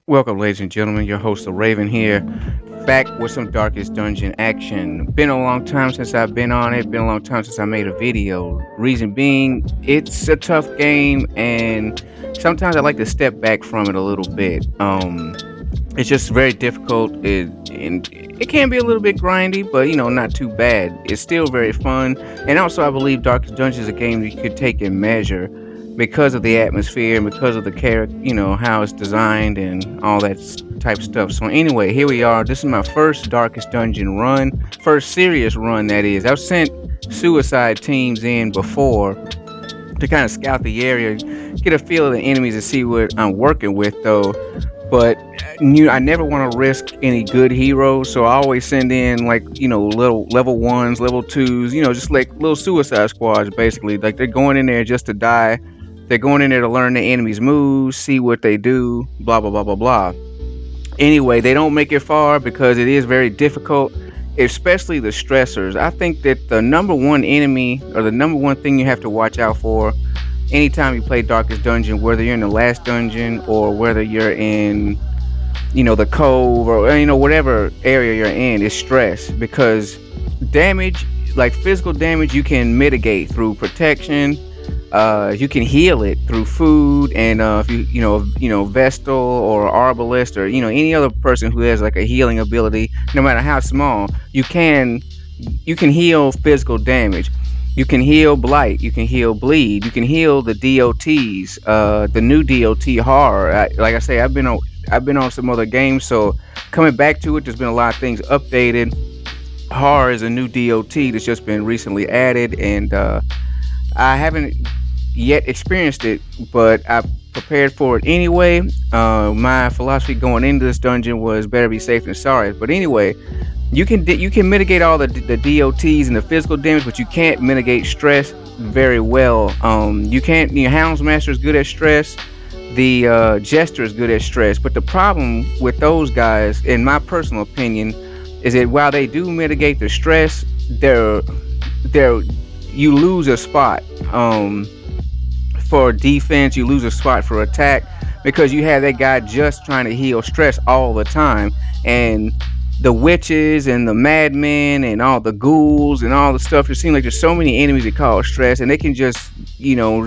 Welcome, ladies and gentlemen. Your host, the Raven, here, back with some Darkest Dungeon action. Been a long time since I've been on it. Been a long time since I made a video. Reason being, it's a tough game, and sometimes I like to step back from it a little bit. It's just very difficult, and it can be a little bit grindy, but not too bad. It's still very fun, and also I believe Darkest Dungeon is a game you could take and measure because of the atmosphere and because of the character, how it's designed and all that type stuff. So anyway, here we are. This is my first Darkest Dungeon run, first serious run, that is. I've sent suicide teams in before to kind of scout the area, get a feel of the enemies and see what I'm working with, though. But I never want to risk any good heroes, so I always send in little level ones, level twos, just like little suicide squads, basically. Like, they're going in there just to die. They're going in there to learn the enemy's moves, see what they do, blah, blah, blah, blah, blah. Anyway, they don't make it far because it is very difficult, especially the stressors. I think that the number one enemy, or the number one thing you have to watch out for anytime you play Darkest Dungeon, whether you're in the last dungeon or whether you're in, the cove or, whatever area you're in, is stress. Because damage, like physical damage, you can mitigate through protection. You can heal it through food, and if Vestal or Arbalest or any other person who has like a healing ability, no matter how small, you can heal physical damage. You can heal blight, you can heal bleed, you can heal the DOTs, the new DOT horror. Like I say, I've been on some other games, so coming back to it, there's been a lot of things updated. Horror is a new DOT that's just been recently added, and I haven't yet experienced it, but I prepared for it anyway. My philosophy going into this dungeon was better be safe than sorry. But anyway, you can mitigate all the DOTs and the physical damage, but you can't mitigate stress very well. You can't. Houndsmaster is good at stress. The Jester is good at stress. But the problem with those guys, in my personal opinion, is that while they do mitigate the stress, you lose a spot for defense, you lose a spot for attack, because you have that guy just trying to heal stress all the time, and the witches and the madmen and all the ghouls and all the stuff, it seems like there's so many enemies that cause stress, and they can just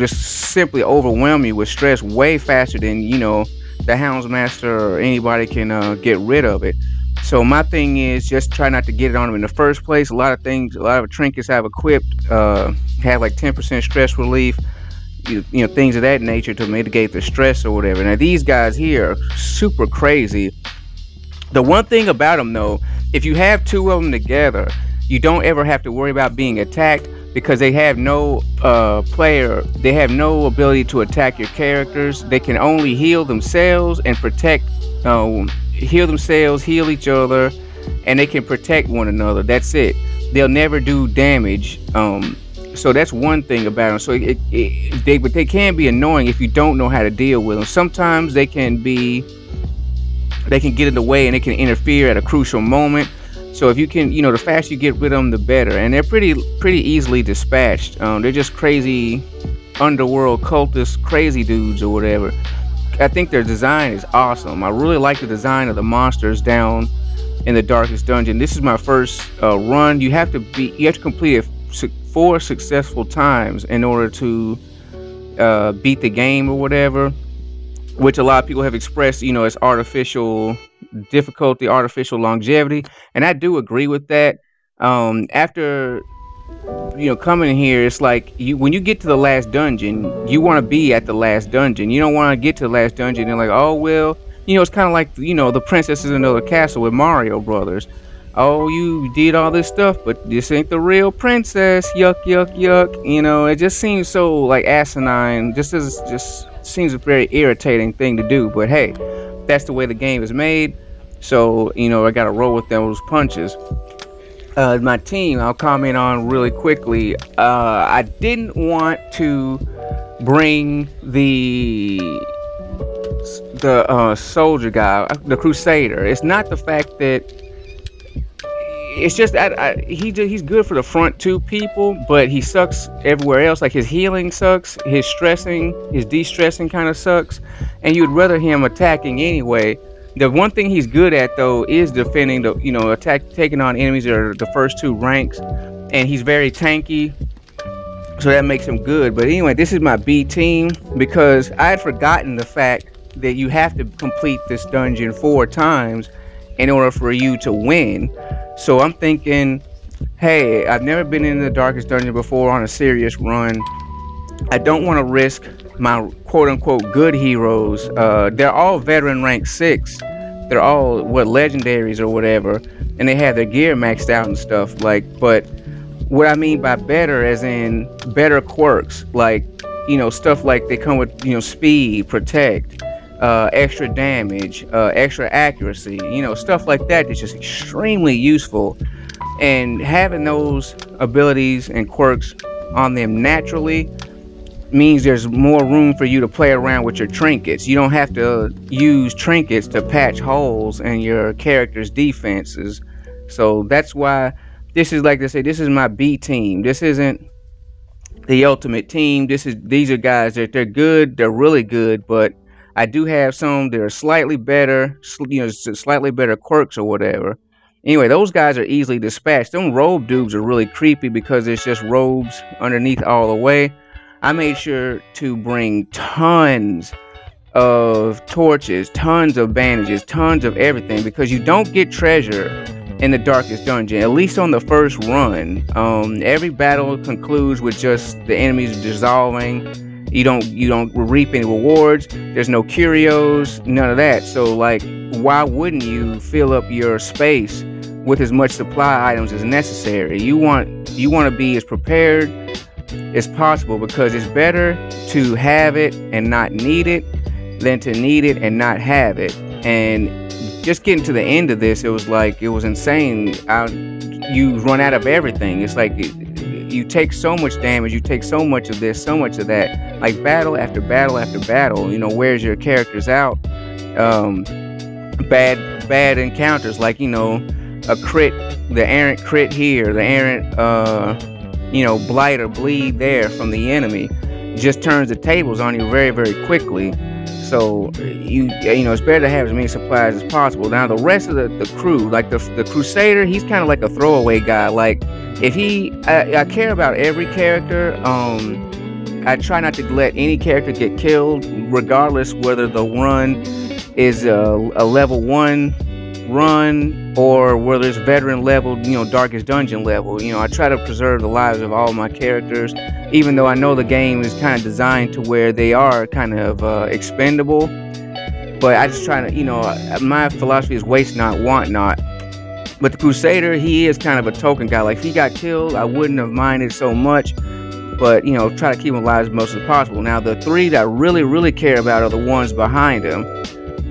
simply overwhelm you with stress way faster than the Houndsmaster or anybody can get rid of it. So my thing is just try not to get it on them in the first place. A lot of trinkets I've equipped have like 10% stress relief, things of that nature to mitigate the stress or whatever. Now these guys here are super crazy. The one thing about them, though, if you have two of them together, you don't ever have to worry about being attacked, because they have no they have no ability to attack your characters. They can only heal themselves and protect, heal themselves, heal each other, and they can protect one another. That's it. They'll never do damage. So that's one thing about them. So but they can be annoying if you don't know how to deal with them. Sometimes they can get in the way and they can interfere at a crucial moment. So if you can, the faster you get rid of them, the better. And they're pretty easily dispatched. They're just crazy underworld cultists, crazy dudes or whatever. I think their design is awesome. I really like the design of the monsters down in the Darkest Dungeon. This is my first run. You have to complete it 4 successful times in order to beat the game or whatever, which a lot of people have expressed, as artificial difficulty, artificial longevity, and I do agree with that. After coming here, it's like when you get to the last dungeon, you want to be at the last dungeon. You don't want to get to the last dungeon and like, oh well, it's kind of like the Princess in Another Castle with Mario Brothers. Oh, you did all this stuff, but this ain't the real princess. Yuck, yuck, yuck. It just seems so like asinine. Just seems a very irritating thing to do. But hey, that's the way the game is made. So I gotta roll with those punches. My team, I'll comment on really quickly. I didn't want to bring the soldier guy, the Crusader. It's not the fact that. It's just he's good for the front 2 people, but he sucks everywhere else. Like his healing sucks, his de-stressing kind of sucks, and you'd rather him attacking anyway The one thing he's good at though is defending the, taking on enemies that are the first two ranks, and he's very tanky, so that makes him good. But anyway, this is my B team because I had forgotten the fact that you have to complete this dungeon 4 times in order for you to win. So I'm thinking, hey, I've never been in the Darkest Dungeon before on a serious run. I don't want to risk my quote-unquote good heroes. They're all veteran rank 6. They're all legendaries or whatever, and they have their gear maxed out and stuff. But what I mean by better, as in better quirks, stuff like they come with speed, protect, extra damage, extra accuracy, stuff like that. That's just extremely useful, and having those abilities and quirks on them naturally means there's more room for you to play around with your trinkets. You don't have to use trinkets to patch holes in your character's defenses. So that's why this is, like I say, this is my B team. This isn't the ultimate team. These are guys that they're good, they're really good, but I do have some that are slightly better, slightly better quirks or whatever. Anyway, those guys are easily dispatched. Them robe dudes are really creepy because it's just robes underneath all the way. I made sure to bring tons of torches, tons of bandages, tons of everything, because you don't get treasure in the Darkest Dungeon, at least on the first run. Every battle concludes with just the enemies dissolving. You don't reap any rewards. There's no curios, none of that. So why wouldn't you fill up your space with as much supply items as necessary? You want to be as prepared as possible, because it's better to have it and not need it than to need it and not have it. And just getting to the end of this, it was insane. You run out of everything. It's like you take so much damage, you take so much of this, so much of that, like battle after battle after battle. Wears your characters out. Bad encounters, like a crit, the errant crit here, the errant blight or bleed there from the enemy just turns the tables on you very, very quickly. So it's better to have as many supplies as possible. Now the rest of the crew, like the Crusader, he's kind of like a throwaway guy. Like if I care about every character. I try not to let any character get killed, regardless whether the run is a level 1 run or whether it's veteran level, Darkest Dungeon level. I try to preserve the lives of all my characters, even though I know the game is kind of designed to where they are kind of expendable. But I just try to, my philosophy is waste not, want not. But the Crusader, he is kind of a token guy. Like if he got killed, I wouldn't have minded so much. But try to keep him alive as much as possible. Now the 3 that I really, really care about are the ones behind him.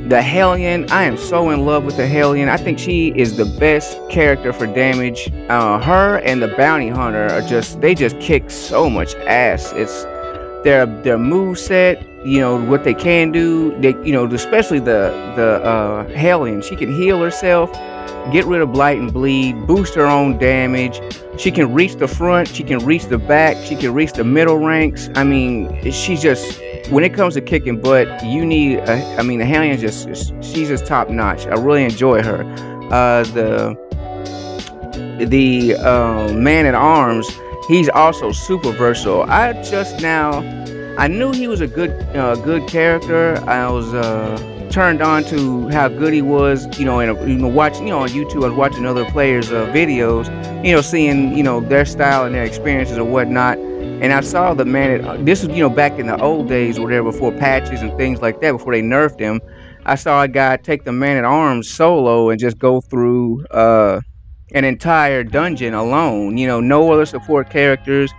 The Hellion, I am so in love with the Hellion. I think she is the best character for damage. Her and the Bounty Hunter they just kick so much ass. It's their moveset, what they can do. Especially the Hellion. She can heal herself, get rid of blight and bleed, boost her own damage. She can reach the front, she can reach the back, she can reach the middle ranks. I mean, she's just, when it comes to kicking butt, you need, the Hellion she's just top notch. I really enjoy her. The Man-at-Arms, he's also super versatile. I knew he was a good character. I was turned on to how good he was, watching, on YouTube. I was watching other players' videos, seeing, their style and their experiences or whatnot. And I saw the this was, back in the old days or whatever, before patches and things like that, before they nerfed him. I saw a guy take the Man-at-Arms solo and just go through an entire dungeon alone. No other support characters.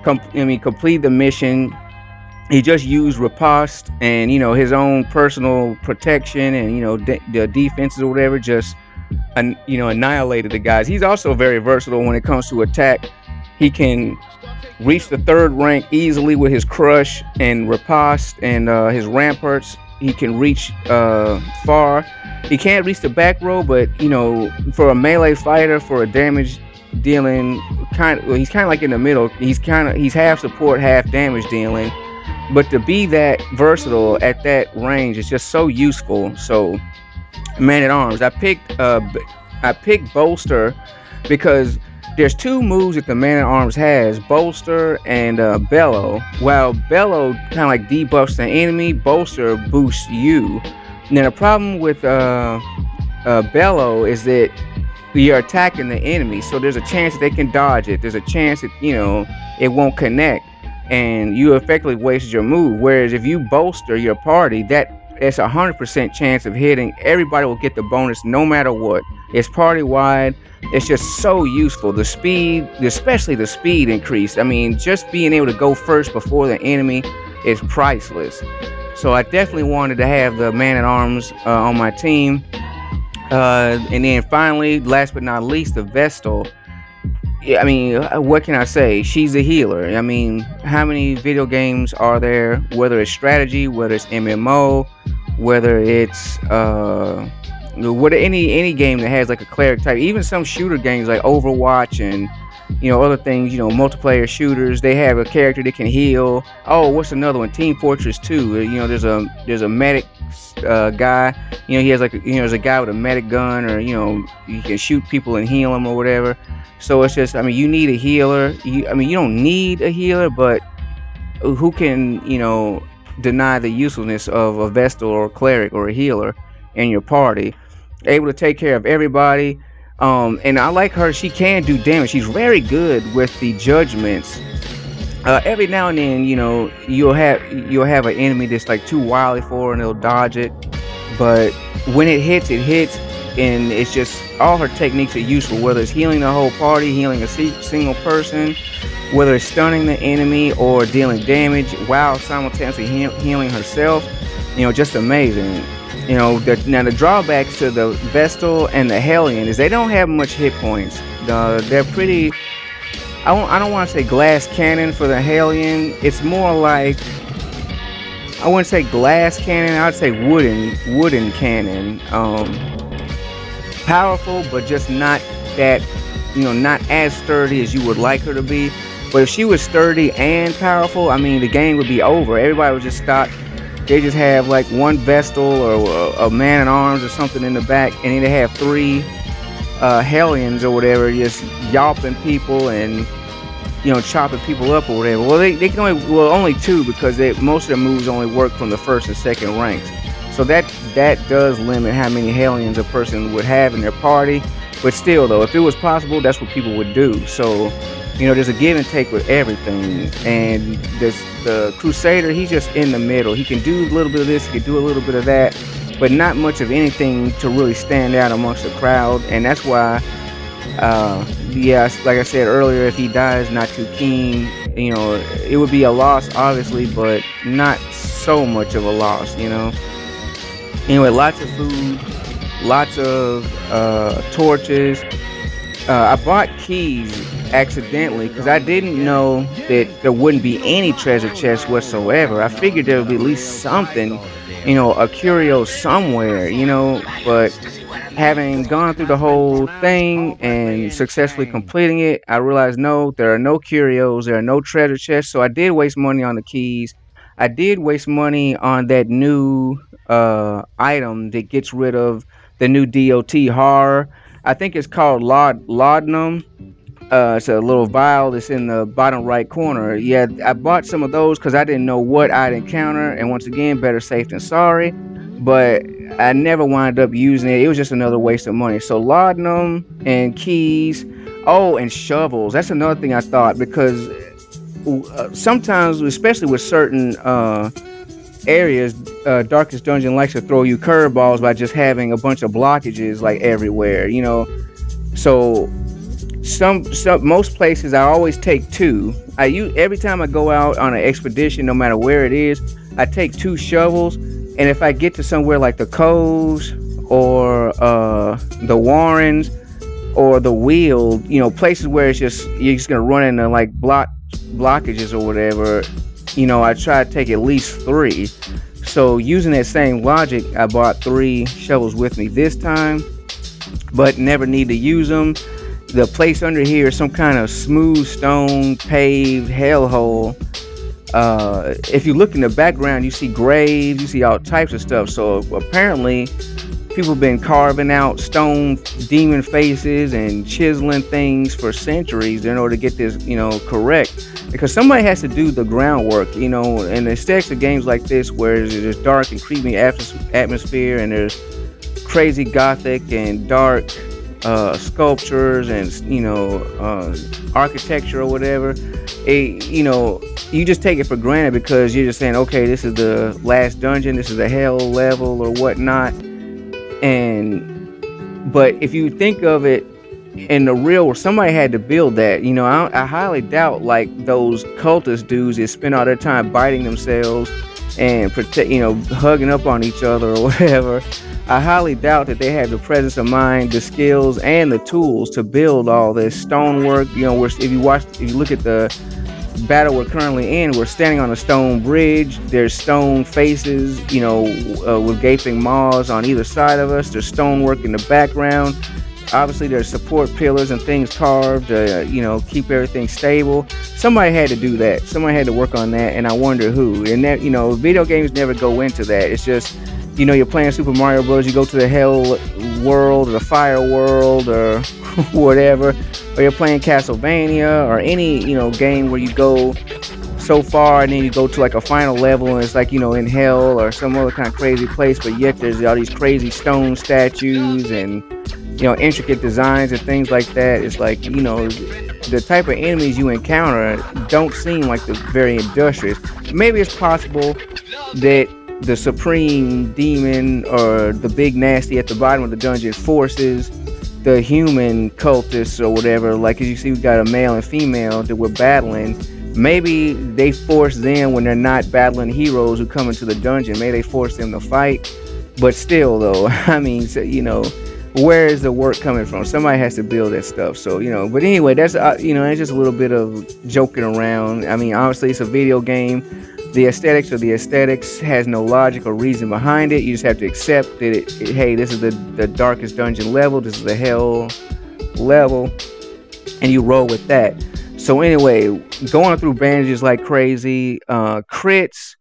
Complete the mission. He just used riposte and his own personal protection and the defenses or whatever, just annihilated the guys. He's also very versatile when it comes to attack. He can reach the 3rd rank easily with his crush and riposte and his ramparts. He can reach far. He can't reach the back row, but for a melee fighter, for a damage dealing he's kind of like in the middle. He's half support, half damage dealing. But to be that versatile at that range is just so useful. So Man at Arms. I picked Bolster because there's two moves that the Man at Arms has: Bolster and Bellow. While Bellow kind of like debuffs the enemy, Bolster boosts you. Now the problem with Bellow is that you're attacking the enemy, so there's a chance that they can dodge it. There's a chance that it won't connect, and you effectively wasted your move. Whereas if you bolster your party, that's 100% chance of hitting. Everybody will get the bonus no matter what. It's party wide. It's just so useful. The speed, especially the speed increase. I mean, just being able to go first before the enemy is priceless. So I definitely wanted to have the Man at Arms on my team. And then finally, last but not least, the Vestal. Yeah, I mean, what can I say? She's a healer. I mean, how many video games are there? Whether it's strategy, whether it's MMO, whether it's any game that has like a cleric type, even some shooter games like Overwatch and other things, multiplayer shooters, they have a character that can heal. Oh, what's another one? Team Fortress 2. There's a medic guy. He has like there's a guy with a medic gun, or you can shoot people and heal them or whatever. So it's just, I mean, you need a healer. You don't need a healer, but who can deny the usefulness of a Vestal or a cleric or a healer in your party, able to take care of everybody. And I like her. She can do damage. She's very good with the judgments. Every now and then, you'll have an enemy that's like too wily for her and they'll dodge it. But when it hits, and it's just all her techniques are useful. Whether it's healing the whole party, healing a single person, whether it's stunning the enemy or dealing damage while simultaneously healing herself, just amazing. Now the drawbacks to the Vestal and the Hellion is they don't have much hit points. They're pretty. I don't want to say glass cannon for the Hellion. It's more like, I wouldn't say glass cannon. I'd say wooden cannon. Powerful, but just not that, not as sturdy as you would like her to be. But if she was sturdy and powerful, I mean, the game would be over. Everybody would just stop. They just have like one Vestal or a Man at Arms or something in the back, and then they have three Hellions or whatever, just yelping people and chopping people up or whatever. Well, they can only two, because most of the moves only work from the first and second ranks. So that does limit how many Hellions a person would have in their party. But still, though, if it was possible, that's what people would do. So there's a give and take with everything. And the Crusader, he's just in the middle. He can do a little bit of this, he can do a little bit of that, but not much of anything to really stand out amongst the crowd. And that's why, yeah, like I said earlier, if he dies not too keen, it would be a loss, obviously, but not so much of a loss, Anyway, lots of food, lots of torches. I bought keys accidentally because I didn't know that there wouldn't be any treasure chests whatsoever. I figured there would be at least something, a curio somewhere, but having gone through the whole thing and successfully completing it, I realized no, there are no curios, there are no treasure chests. So I did waste money on the keys. I did waste money on that new item that gets rid of the new DOT horror. I think it's called laudanum. It's a little vial that's in the bottom right corner. Yeah, I bought some of those because I didn't know what I'd encounter, and once again, better safe than sorry. But I never wound up using it. It was just another waste of money. So laudanum and keys. Oh, and shovels. That's another thing I thought, because sometimes, especially with certain areas, Darkest Dungeon likes to throw you curveballs by just having a bunch of blockages like everywhere, So most places I always take two. Every time I go out on an expedition, no matter where it is, I take two shovels. And if I get to somewhere like the Coves or the Warrens or the Weald, places where you're just gonna run into like blockages or whatever, I try to take at least three. So using that same logic, I bought 3 shovels with me this time, but never need to use them. The place under here is some kind of smooth stone paved hellhole. If you look in the background, you see graves, you see all types of stuff. So apparently people been carving out stone demon faces and chiseling things for centuries in order to get this, correct. Because somebody has to do the groundwork, and the aesthetics of games like this, where there's dark and creepy atmosphere, and there's crazy gothic and dark sculptures and architecture or whatever. You just take it for granted because you're just saying, okay, this is the last dungeon, this is the hell level or whatnot. But if you think of it in the real, somebody had to build that. I highly doubt like those cultist dudes that spend all their time biting themselves and hugging up on each other or whatever. I highly doubt that they have the presence of mind, the skills, and the tools to build all this stonework. If you look at the battle we're currently in, we're standing on a stone bridge. There's stone faces, with gaping maws on either side of us. There's stonework in the background. Obviously, there's support pillars and things carved to, keep everything stable. Somebody had to do that. Somebody had to work on that, and I wonder who. And that, video games never go into that. It's just, you're playing Super Mario Bros. You go to the hell world or the fire world or whatever, or you're playing Castlevania or any, game where you go so far and then you go to like a final level and it's like, in hell or some other kind of crazy place, but yet there's all these crazy stone statues and, intricate designs and things like that. It's like, the type of enemies you encounter don't seem like they're very industrious. Maybe it's possible that the supreme demon or the big nasty at the bottom of the dungeon forces the human cultists or whatever, like as you see we got a male and female that we're battling. Maybe they force them when they're not battling heroes who come into the dungeon. Maybe they force them to fight. But still though, I mean, where is the work coming from? Somebody has to build that stuff. So, but anyway, that's it's just a little bit of joking around. I mean, obviously it's a video game. The aesthetics of the aesthetics has no logic or reason behind it. You just have to accept that, hey, this is the darkest dungeon level. This is the hell level. And you roll with that. So anyway, going through bandages like crazy, crits,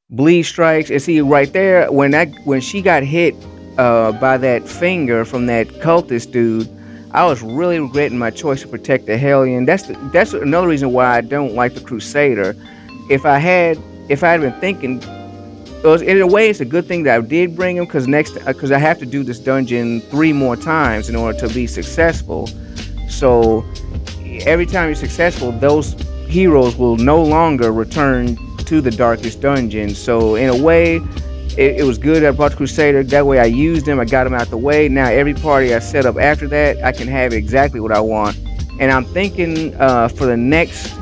bleed strikes. And see right there, when she got hit by that finger from that cultist dude, I was really regretting my choice to protect the Hellion. That's another reason why I don't like the Crusader. If I had been thinking, in a way, it's a good thing that I did bring him, because I have to do this dungeon 3 more times in order to be successful. So every time you're successful, those heroes will no longer return to the darkest dungeon. So in a way, it was good that I brought the Crusader. That way I used him, I got him out the way. Now every party I set up after that, I can have exactly what I want. And I'm thinking for the next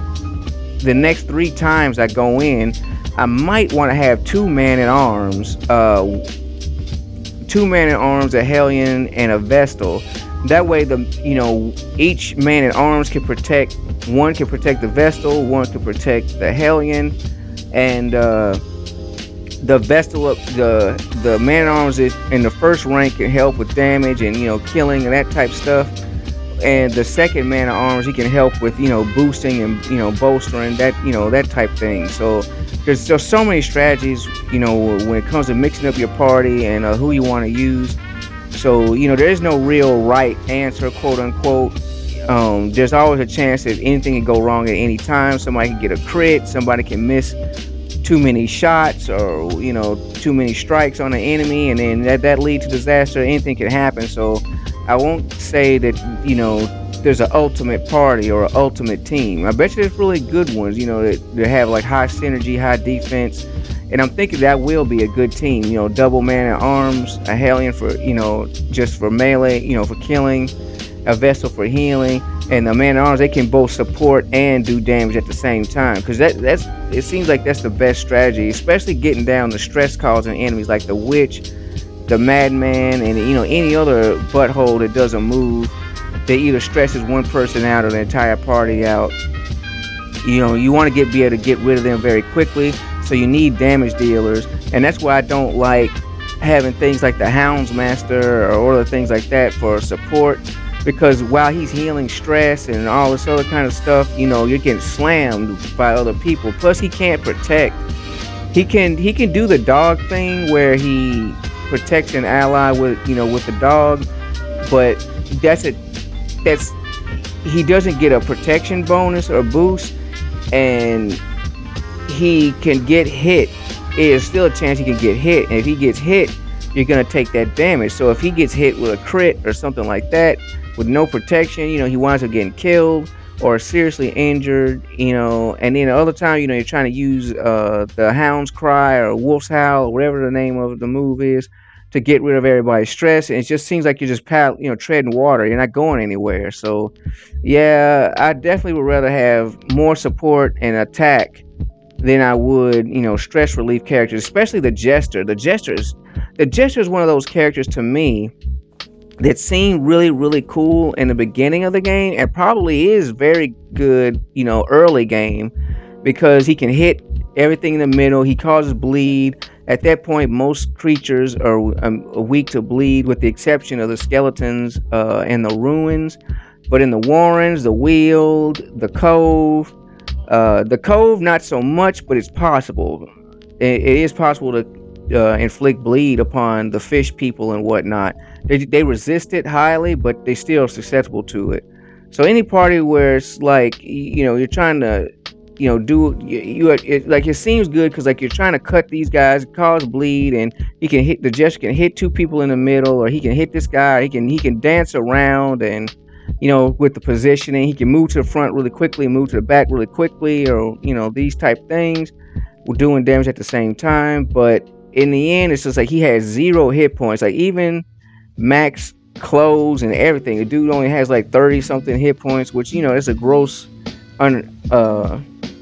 3 times I go in, I might want to have 2 man-at-arms, a Hellion and a Vestal. That way, each man-at-arms can protect. One can protect the Vestal, one can protect the Hellion, and the Vestal, the man-at-arms in the first rank can help with damage and killing and that type stuff. And the second man-at-arms, he can help with boosting and bolstering that type thing. So there's just so many strategies when it comes to mixing up your party and who you want to use. So there is no real right answer, quote unquote. There's always a chance that anything can go wrong at any time. Somebody can get a crit, somebody can miss too many shots or too many strikes on the enemy, and then that leads to disaster. Anything can happen. So I won't say that there's an ultimate party or an ultimate team. I bet you there's really good ones that have like high synergy, high defense, and I'm thinking that will be a good team. Double man-at-arms, a Hellion for just for melee, for killing, a Vestal for healing, and the man-at-arms, they can both support and do damage at the same time, because it seems like that's the best strategy, especially getting down the stress causing enemies like the Witch, the Madman, and any other butthole that doesn't move. That either stresses one person out or the entire party out. You want to be able to get rid of them very quickly, so you need damage dealers, and that's why I don't like having things like the Houndsmaster or other things like that for support, because while he's healing stress and all this other kind of stuff, you're getting slammed by other people. Plus he can't protect. He can do the dog thing where he protects an ally with, with the dog, but that's a that's he doesn't get a protection bonus or boost, and he can get hit. There's still a chance he can get hit, and if he gets hit, you're gonna take that damage. So if he gets hit with a crit or something like that with no protection, he winds up getting killed or seriously injured, and then the other time, you're trying to use the Hound's Cry or Wolf's Howl or whatever the name of the move is to get rid of everybody's stress, and it just seems like you're just treading water. You're not going anywhere. So yeah, I definitely would rather have more support and attack than I would, stress relief characters, especially the Jester. The Jester is one of those characters to me that seemed really, really cool in the beginning of the game, and probably is very good, early game, because he can hit everything in the middle. He causes bleed. At that point, most creatures are weak to bleed, with the exception of the skeletons and the ruins. But in the Warrens, the Weald, the Cove, not so much, but it's possible. It is possible to inflict bleed upon the fish people and whatnot. They resist it highly, but they still are susceptible to it. So any party where it's like, you're trying to, it seems good, because like you're trying to cut these guys, cause bleed, and the Jester can hit two people in the middle, or he can hit this guy, he can dance around, and with the positioning, he can move to the front really quickly, move to the back really quickly, or these type things, doing damage at the same time. But in the end, it's just like he has 0 hit points. Like even max clothes and everything, the dude only has like 30 something hit points, which it's a gross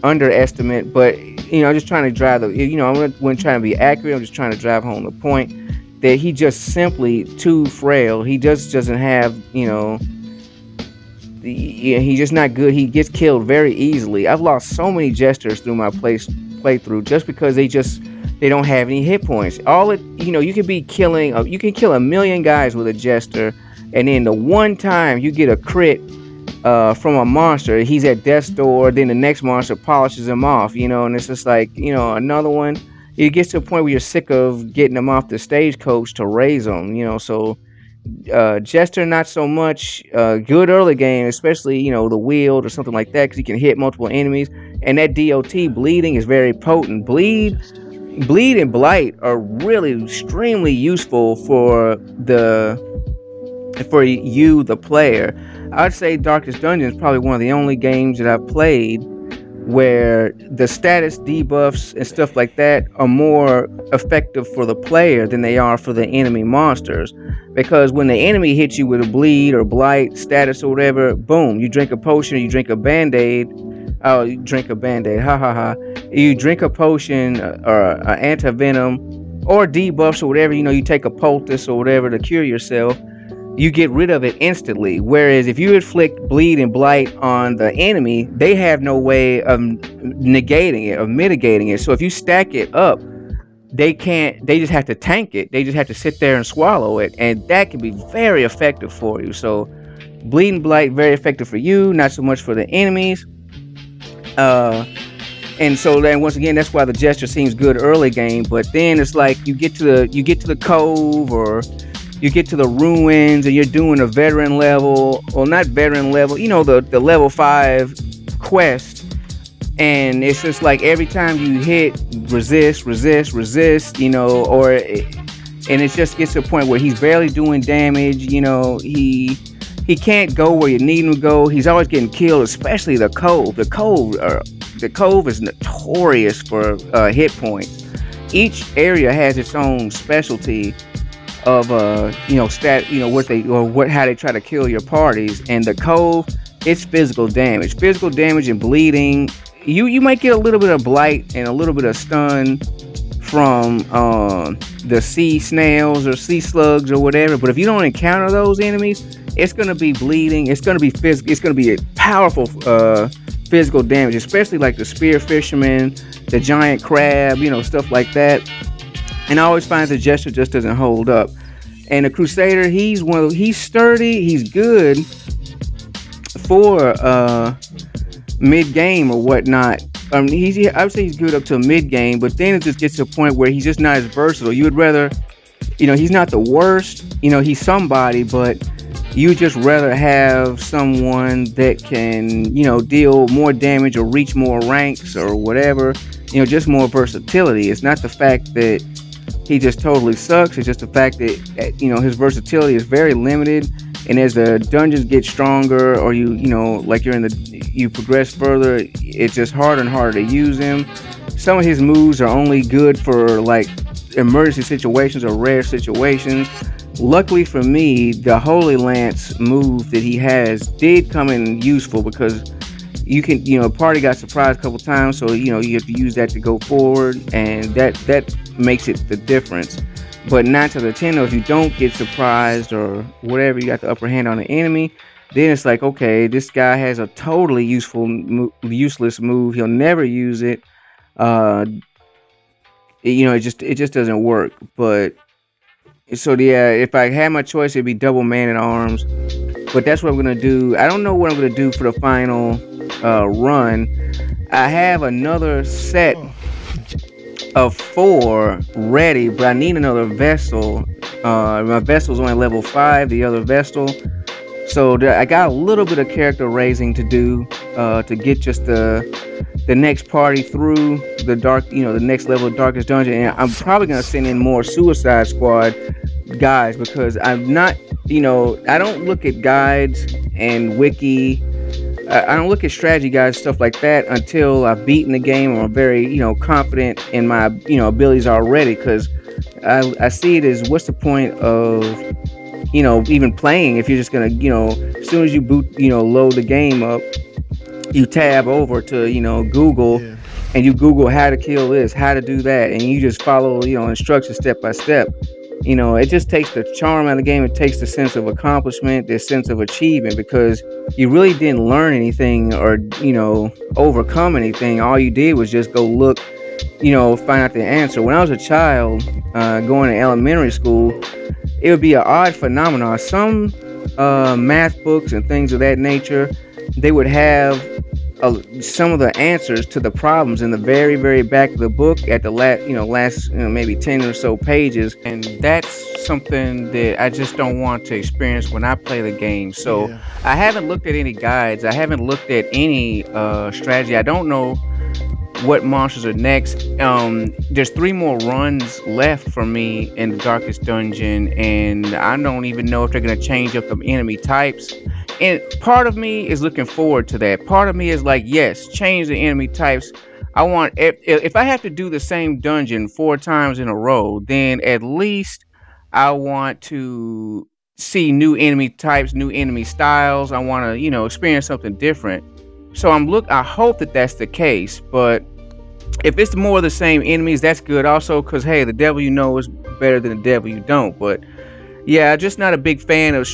underestimate. But I'm just trying to drive the I'm trying to be accurate. I'm just trying to drive home the point that he just simply too frail. He just doesn't have he's just not good. He gets killed very easily. I've lost so many Jesters through my playthrough just because they don't have any hit points. You can be killing, you can kill 1 million guys with a Jester, and then the one time you get a crit from a monster, he's at death's door, then the next monster polishes him off, and it's just like, another one. It gets to a point where you're sick of getting them off the stagecoach to raise them, so Jester not so much. Good early game, especially the Weald or something like that, because he can hit multiple enemies, and that DOT bleeding is very potent. Bleed and Blight are really extremely useful for you, the player. I'd say Darkest Dungeon is probably one of the only games that I've played where the status debuffs and stuff like that are more effective for the player than they are for the enemy monsters. Because when the enemy hits you with a bleed or blight status or whatever, boom, you drink a potion, you drink a band-aid. Oh, you drink a band-aid, ha ha ha. You drink a potion or anti-venom or debuffs or whatever, you take a poultice or whatever to cure yourself. You get rid of it instantly. Whereas if you inflict bleed and blight on the enemy, they have no way of negating it, of mitigating it. So if you stack it up, they just have to tank it. They just have to sit there and swallow it, and that can be very effective for you. So bleed and blight, very effective for you, not so much for the enemies. And so then once again, that's why the Jester seems good early game. But then it's like you get to the Cove, or you get to the Ruins, and you're doing a veteran level, or not veteran level, the level 5 quest, and it's just like every time you hit, resist, and it just gets to a point where he's barely doing damage. He can't go where you need him to go. He's always getting killed, especially the Cove. The Cove is notorious for hit points. Each area has its own specialty of how they try to kill your parties. And the Cove, it's physical damage and bleeding. You might get a little bit of blight and a little bit of stun from the sea snails or sea slugs or whatever, but if you don't encounter those enemies, it's going to be bleeding, it's going to be physical, it's going to be a powerful physical damage, especially like the spear fisherman, the giant crab, stuff like that. And I always find the Jester just doesn't hold up. And the Crusader, he's sturdy, he's good for mid-game or whatnot. I would say he's good up to mid-game, but then it just gets to a point where he's just not as versatile. You would rather he's not the worst. He's somebody, but you just rather have someone that can, deal more damage or reach more ranks or whatever. Just more versatility. It's not the fact that he just totally sucks. It's just the fact that his versatility is very limited. And as the dungeons get stronger, or like you progress further, it's just harder and harder to use him. Some of his moves are only good for like emergency situations or rare situations. Luckily for me, the Holy Lance move that he has did come in useful, because you can, party got surprised a couple times, so you have to use that to go forward, and that makes it the difference. But 9 to the 10, if you don't get surprised or whatever, you got the upper hand on the enemy, then it's like, okay, this guy has a totally useless move. He'll never use it. It just doesn't work. But so yeah, if I had my choice, it'd be double Man at Arms. But that's what I'm gonna do. I don't know what I'm gonna do for the final run. I have another set of 4 ready, but I need another Vestal. My Vestal's only level 5, the other Vestal. So I got a little bit of character raising to do to get just the next party through the next level of Darkest Dungeon. And I'm probably gonna send in more Suicide Squad guys, because I'm not, I don't look at guides and wiki. I don't look at strategy guides, stuff like that, until I've beaten the game or I'm very, confident in my, abilities already. Because I see it as, what's the point of, even playing if you're just gonna, as soon as you load the game up, you tab over to, Google, and you Google how to kill this, how to do that, and you just follow, instructions step by step. It just takes the charm out of the game. It takes the sense of accomplishment, the sense of achievement, because you really didn't learn anything or, overcome anything. All you did was just go look, find out the answer. When I was a child, going to elementary school, it would be an odd phenomenon. Some math books and things of that nature, they would have some of the answers to the problems in the very, very back of the book at the last maybe 10 or so pages, and that's something that I just don't want to experience when I play the game. So yeah. I haven't looked at any guides. I haven't looked at any strategy. I don't know what monsters are next. There's 3 more runs left for me in the Darkest Dungeon, and I don't even know if they're going to change up the enemy types. And part of me is looking forward to that. Part of me is like, yes, change the enemy types. I want, if I have to do the same dungeon 4 times in a row, then at least I want to see new enemy types, new enemy styles. I want to, experience something different. So I hope that that's the case. But if it's more of the same enemies, that's good also, because hey, the devil you know is better than the devil you don't. But yeah, just not a big fan of,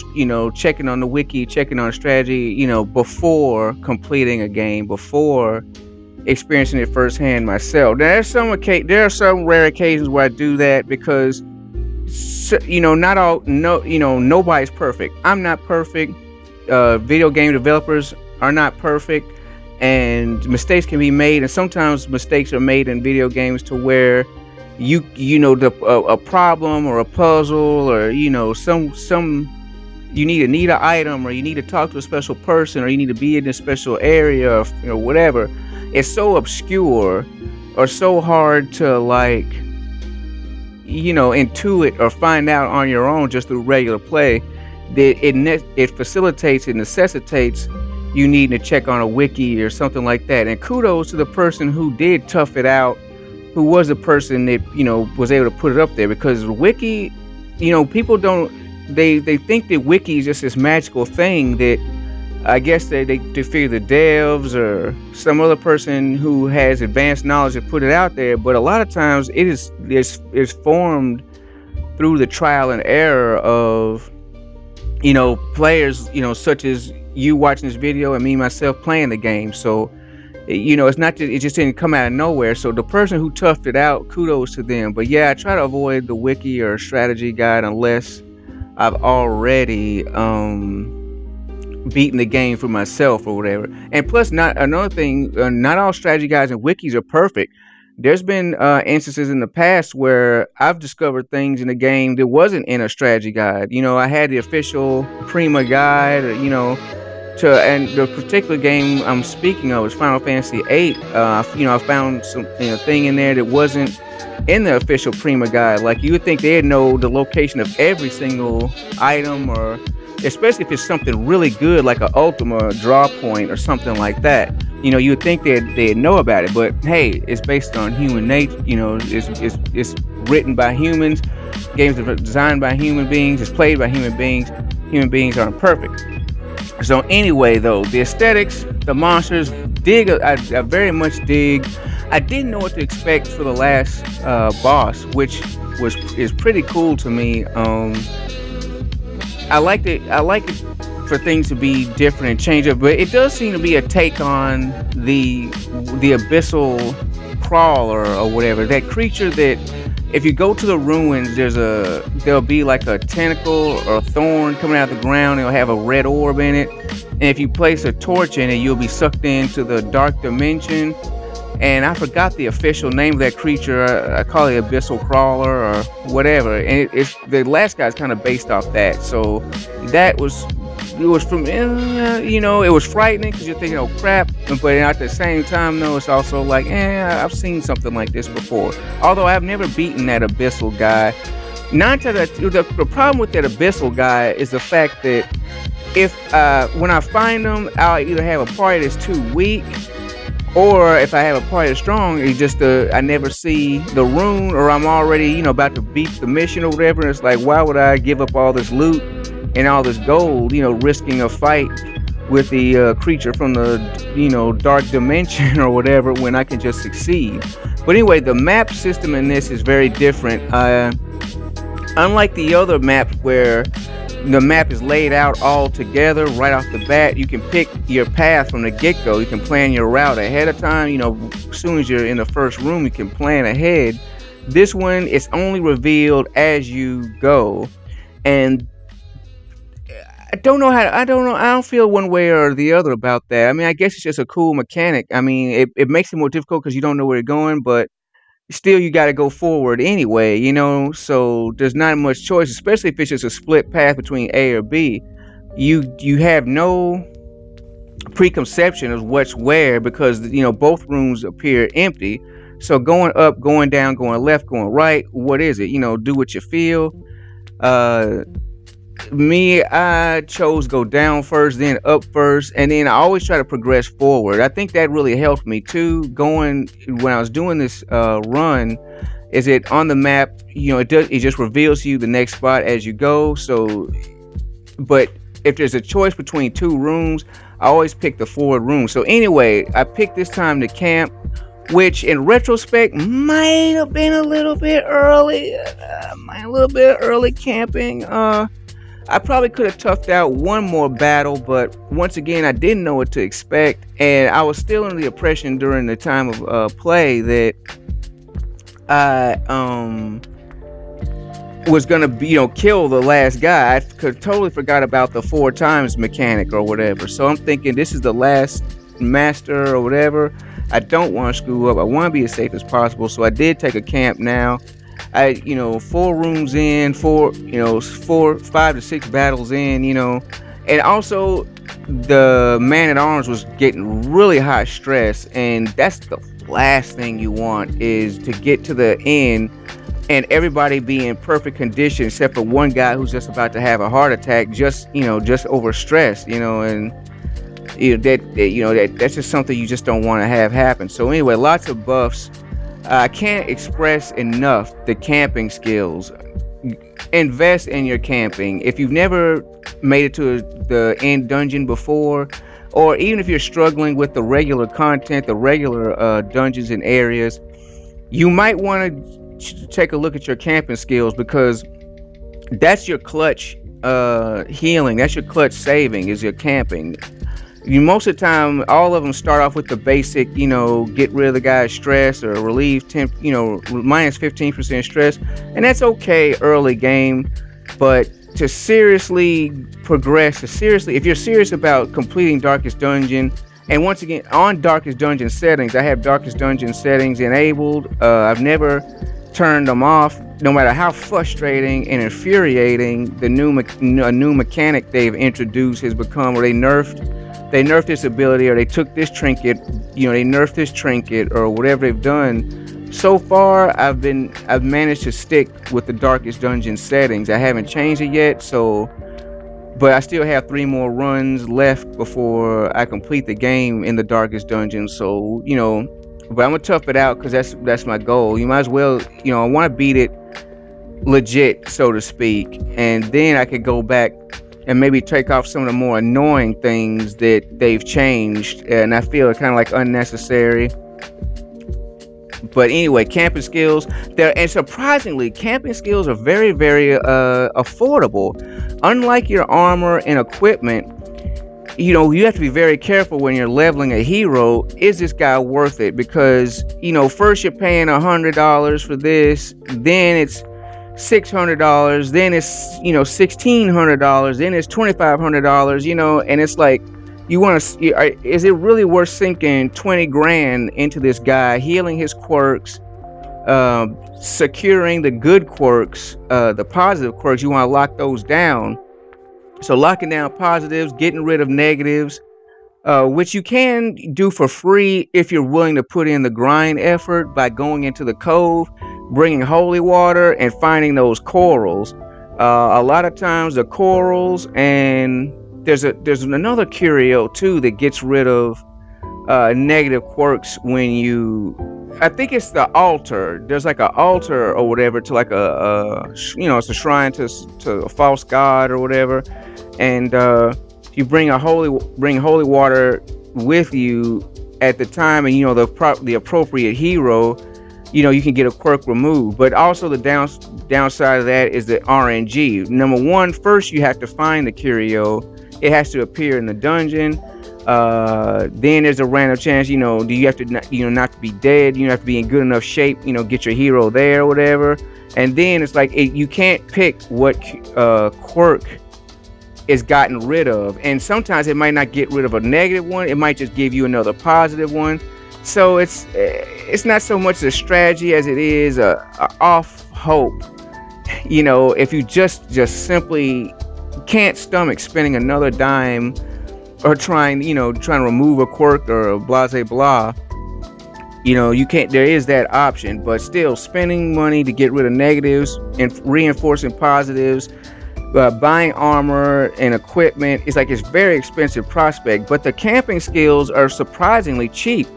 checking on the wiki, checking on strategy, before completing a game, before experiencing it firsthand myself. Now, there are some rare occasions where I do that, because, nobody's perfect. I'm not perfect. Video game developers are not perfect, and mistakes can be made. And sometimes mistakes are made in video games to where a problem or a puzzle, or some you need an item, or you need to talk to a special person, or you need to be in a special area, or whatever. It's so obscure or so hard to intuit or find out on your own just through regular play, that it facilitates, it necessitates you needing to check on a wiki or something like that. And kudos to the person who did tough it out, who was the person that was able to put it up there, because wiki, people don't, they think that wiki is just this magical thing that I guess they figure the devs or some other person who has advanced knowledge to put it out there. But a lot of times it is formed through the trial and error of players, such as you watching this video and me myself playing the game. So it's not that it just didn't come out of nowhere. So the person who toughed it out, kudos to them. But yeah, I try to avoid the wiki or strategy guide unless I've already beaten the game for myself or whatever. And plus, not all strategy guides and wikis are perfect. There's been instances in the past where I've discovered things in the game that wasn't in a strategy guide. I had the official Prima guide, and the particular game I'm speaking of is Final Fantasy VIII. I found some thing in there that wasn't in the official Prima guide. Like, you would think they'd know the location of every single item, or especially if it's something really good like an Ultima draw point or something like that. You would think they'd know about it, but hey, it's based on human nature. It's written by humans. Games are designed by human beings. It's played by human beings. Human beings aren't perfect. So anyway, though, the aesthetics, the monsters, I very much dig. I didn't know what to expect for the last boss, which is pretty cool to me. I like it for things to be different and change up, but it does seem to be a take on the abyssal crawler or whatever. That creature that, if you go to the ruins, there'll be like a tentacle or a thorn coming out of the ground. It'll have a red orb in it, and if you place a torch in it, you'll be sucked into the dark dimension. And I forgot the official name of that creature. I call it Abyssal Crawler or whatever. And it's the last guy's kind of based off that. So it was frightening because you're thinking, oh crap. But at the same time, though, it's also like, I've seen something like this before. Although I've never beaten that Abyssal guy. The problem with that Abyssal guy is the fact that when I find him, I'll either have a party that's too weak, or if I have a party that's strong, it's just I never see the rune, or I'm already about to beat the mission or whatever. And it's like, why would I give up all this loot and all this gold, risking a fight with the creature from the dark dimension or whatever, when I can just succeed. But anyway, the map system in this is very different. Unlike the other maps where the map is laid out all together right off the bat, you can pick your path from the get-go. You can plan your route ahead of time. As soon as you're in the first room, you can plan ahead. This one, it's only revealed as you go, and I don't feel one way or the other about that. I mean, I guess it's just a cool mechanic. I mean, it makes it more difficult because you don't know where you're going, but still you got to go forward anyway, so there's not much choice, especially if it's just a split path between A or B. You have no preconception of what's where, because both rooms appear empty. So going up, going down, going left, going right, what is it? Do what you feel. I chose go down first, then up first, and then I always try to progress forward. I think that really helped me too, when I was doing this run, is it on the map, it just reveals to you the next spot as you go. So, but if there's a choice between two rooms, I always pick the forward room. So anyway, I picked this time to camp, which in retrospect might have been a little bit early, camping. I probably could have toughed out one more battle, but once again, I didn't know what to expect, and I was still under the impression during the time of play that I was gonna kill the last guy. I totally forgot about the 4 times mechanic or whatever. So I'm thinking this is the last master or whatever. I don't want to screw up. I want to be as safe as possible. So I did take a camp now. 4 rooms in, 5 to 6 battles in, and also the man-at-arms was getting really high stress, and that's the last thing you want, is to get to the end and everybody be in perfect condition except for one guy who's just about to have a heart attack, just overstressed, and that's just something you just don't want to have happen. So anyway, lots of buffs. I can't express enough the camping skills. Invest in your camping. If you've never made it to the end dungeon before, or even if you're struggling with the regular content, the regular dungeons and areas, you might want to take a look at your camping skills, because that's your clutch healing. That's your clutch saving, is your camping. Most of the time, all of them start off with the basic, get rid of the guy's stress, or relieve minus 15% stress, and that's okay early game. But to seriously progress, if you're serious about completing Darkest Dungeon And once again, on Darkest Dungeon settings, I have Darkest Dungeon settings enabled. I've never turned them off, no matter how frustrating and infuriating the new mechanic they've introduced has become, where they nerfed this ability, or they took this trinket, they nerfed this trinket, or whatever they've done. So far, I've managed to stick with the Darkest Dungeon settings. I haven't changed it yet, but I still have 3 more runs left before I complete the game in the Darkest Dungeon. So, but I'm gonna tough it out, because that's my goal. You might as well, I want to beat it legit, so to speak, and then I could go back and maybe take off some of the more annoying things that they've changed, and I feel are kind of like unnecessary. But anyway, camping skills, and surprisingly, camping skills are very, very affordable. Unlike your armor and equipment, you have to be very careful when you're leveling a hero. Is this guy worth it? Because, first you're paying $100 for this, then it's $600, then it's, $1,600, then it's $2,500, and it's like, is it really worth sinking 20 grand into this guy, healing his quirks, securing the good quirks, the positive quirks? You want to lock those down. So locking down positives, getting rid of negatives, which you can do for free if you're willing to put in the grind effort by going into the cove, bringing holy water, and finding those corals. A lot of times the corals, and there's another curio too that gets rid of negative quirks when I think it's the altar. There's like an altar or whatever to like it's a shrine to a false god or whatever, and you bring holy water with you at the time, and the appropriate hero, you can get a quirk removed. But also the downside of that is the RNG. Number one, first you have to find the curio. It has to appear in the dungeon. Then there's a random chance, do you have to, not to be dead, you have to be in good enough shape, get your hero there or whatever. And then it's like, you can't pick what quirk is gotten rid of. And sometimes it might not get rid of a negative one. It might just give you another positive one. So it's not so much a strategy as it is a off hope. If you just simply can't stomach spending another dime, or trying to remove a quirk or a blah blah, you can't. There is that option, but still, spending money to get rid of negatives and reinforcing positives, buying armor and equipment, it's very expensive prospect. But the camping skills are surprisingly cheap.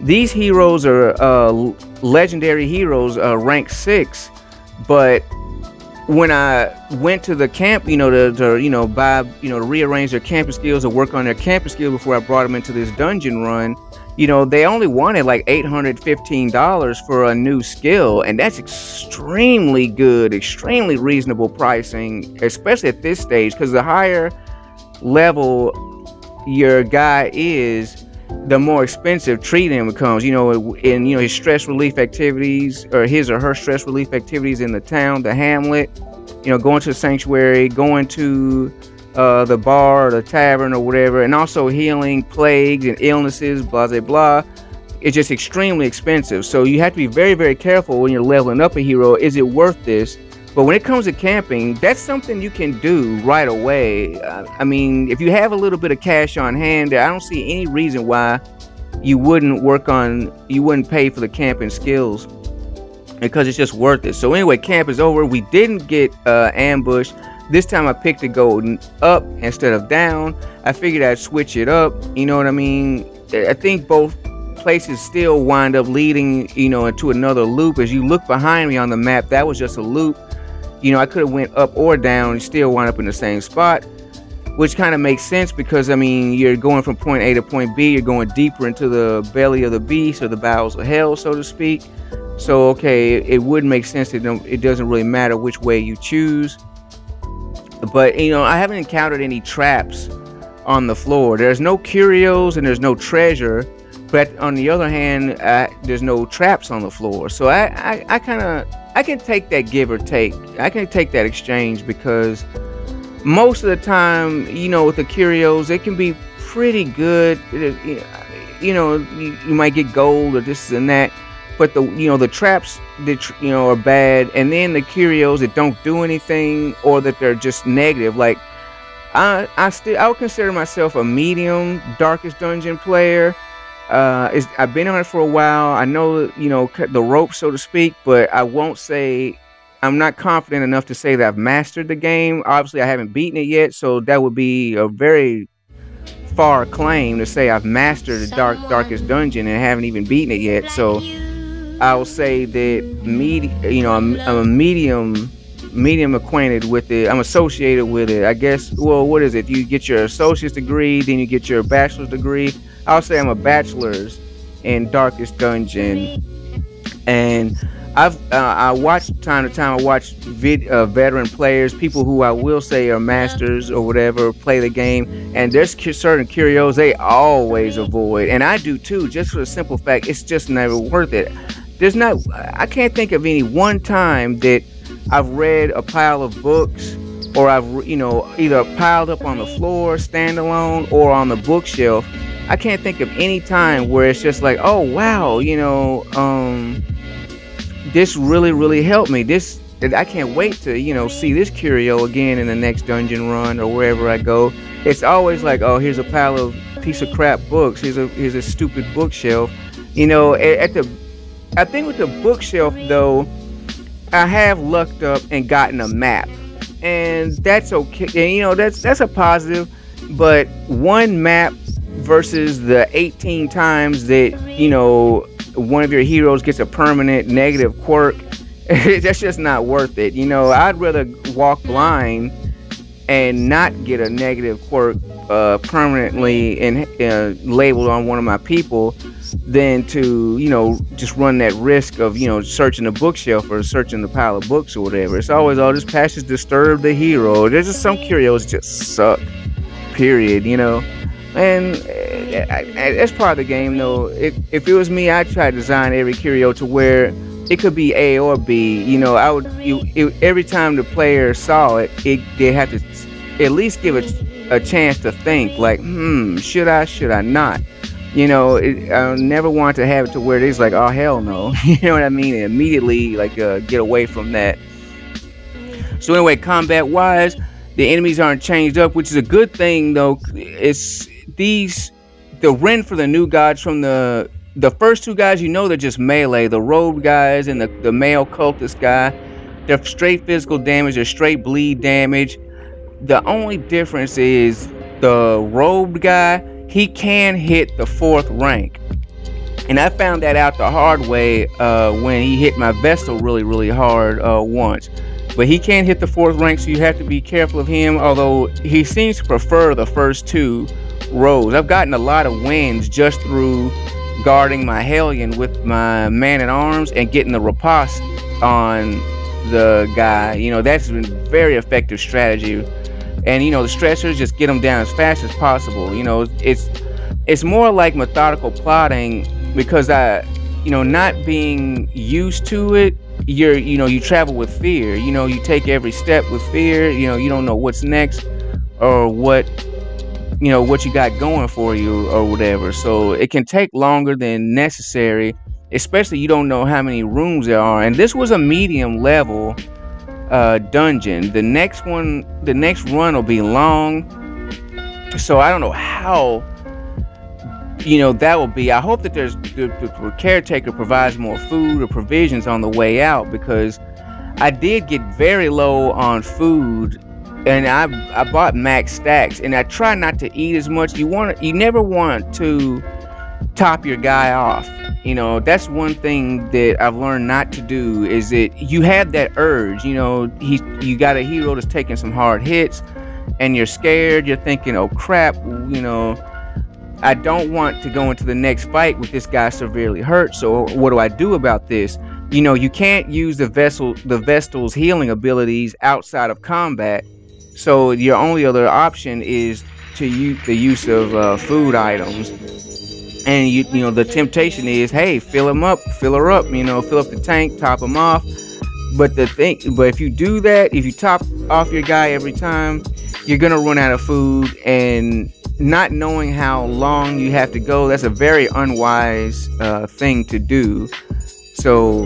These heroes are legendary heroes, rank 6, but when I went to the camp, to rearrange their camping skills or work on their camping skills before I brought them into this dungeon run, they only wanted like $815 for a new skill, and that's extremely good, extremely reasonable pricing, especially at this stage, because the higher level your guy is, the more expensive treating becomes. In his stress relief activities, or his or her stress relief activities in the town, the hamlet, going to the sanctuary, going to the bar or the tavern or whatever, and also healing plagues and illnesses, blah blah blah. It's just extremely expensive. So you have to be very, very careful when you're leveling up a hero. Is it worth this? But when it comes to camping, that's something you can do right away. I mean, if you have a little bit of cash on hand, I don't see any reason why you wouldn't pay for the camping skills, because it's just worth it. So anyway, camp is over. We didn't get ambushed. This time I picked to go up instead of down. I figured I'd switch it up. You know what I mean? I think both places still wind up leading, into another loop. As you look behind me on the map, that was just a loop. I could have went up or down and still wind up in the same spot, which kind of makes sense, because I mean, you're going from point A to point B, you're going deeper into the belly of the beast, or the bowels of hell, so to speak. So okay, it would make sense that it doesn't really matter which way you choose. But I haven't encountered any traps on the floor. There's no curios and there's no treasure, but on the other hand, there's no traps on the floor. So I can take that give or take. I can take that exchange, because most of the time, with the curios, it can be pretty good. You might get gold or this and that, but the traps that are bad, and then the curios that don't do anything or that they're just negative. Like I would consider myself a medium Darkest Dungeon player. I've been on it for a while. I know the ropes, so to speak, but I won't say I'm not confident enough to say that I've mastered the game. Obviously, I haven't beaten it yet, so that would be a very far claim to say I've mastered the Darkest Dungeon and haven't even beaten it yet. So I will say that I'm a medium acquainted with it. I'm associated with it, I guess. Well, what is it? You get your associate's degree, then you get your bachelor's degree. I'll say I'm a bachelor's in Darkest Dungeon, and I watch time to time. I watch veteran players, people who I will say are masters or whatever, play the game, and there's certain curios they always avoid, and I do too, just for the simple fact it's just never worth it. I can't think of any one time that I've read a pile of books, or I've either piled up on the floor, standalone, or on the bookshelf. I can't think of any time where it's just like, oh wow, this really helped me. I can't wait to see this curio again in the next dungeon run or wherever I go. It's always like, oh, here's a pile of piece of crap books. Here's a stupid bookshelf. I think with the bookshelf though, I have lucked up and gotten a map, and that's okay. And that's a positive. But one map versus the 18 times that one of your heroes gets a permanent negative quirk, that's just not worth it. I'd rather walk blind and not get a negative quirk permanently and labeled on one of my people than to just run that risk of searching a bookshelf or searching the pile of books or whatever. It's always, oh, this passage disturbed the hero. There's just some curios just suck, period. And that's part of the game though. If it was me, I'd try to design every curio to where it could be A or B. Every time the player saw it, they have to at least give it a chance to think, like, should I not? I never want to have it to where it's like, oh hell no. You know what I mean? And immediately get away from that. So anyway, combat wise, the enemies aren't changed up, which is a good thing though. It's the rend for the new gods from the first two guys, they're just melee. The rogue guys and the male cultist guy, they're straight physical damage, they're straight bleed damage. The only difference is the rogue guy, he can hit the 4th rank. And I found that out the hard way when he hit my Vestal really hard once. But he can't hit the 4th rank, so you have to be careful of him, although he seems to prefer the first two rows. I've gotten a lot of wins just through guarding my Hellion with my man-at-arms and getting the riposte on the guy. That's been very effective strategy. And the stressors, just get them down as fast as possible. It's more like methodical plotting, because not being used to it, you travel with fear. You take every step with fear. You don't know what's next or what you got going for you or whatever. So it can take longer than necessary, especially you don't know how many rooms there are. And this was a medium level dungeon. The next run will be long, so I don't know how that will be. I hope that the caretaker provides more food or provisions on the way out, because I did get very low on food, and I bought max stacks, and I try not to eat as much. You never want to top your guy off. That's one thing that I've learned not to do, is that you have that urge. You got a hero that's taking some hard hits and you're scared. You're thinking, oh crap, I don't want to go into the next fight with this guy severely hurt. So what do I do about this? You can't use the Vestal's healing abilities outside of combat. So your only other option is to use the use of food items. And the temptation is, hey, fill him up, fill her up, fill up the tank, top him off. But if you do that, if you top off your guy every time, you're gonna run out of food, and not knowing how long you have to go, that's a very unwise thing to do. So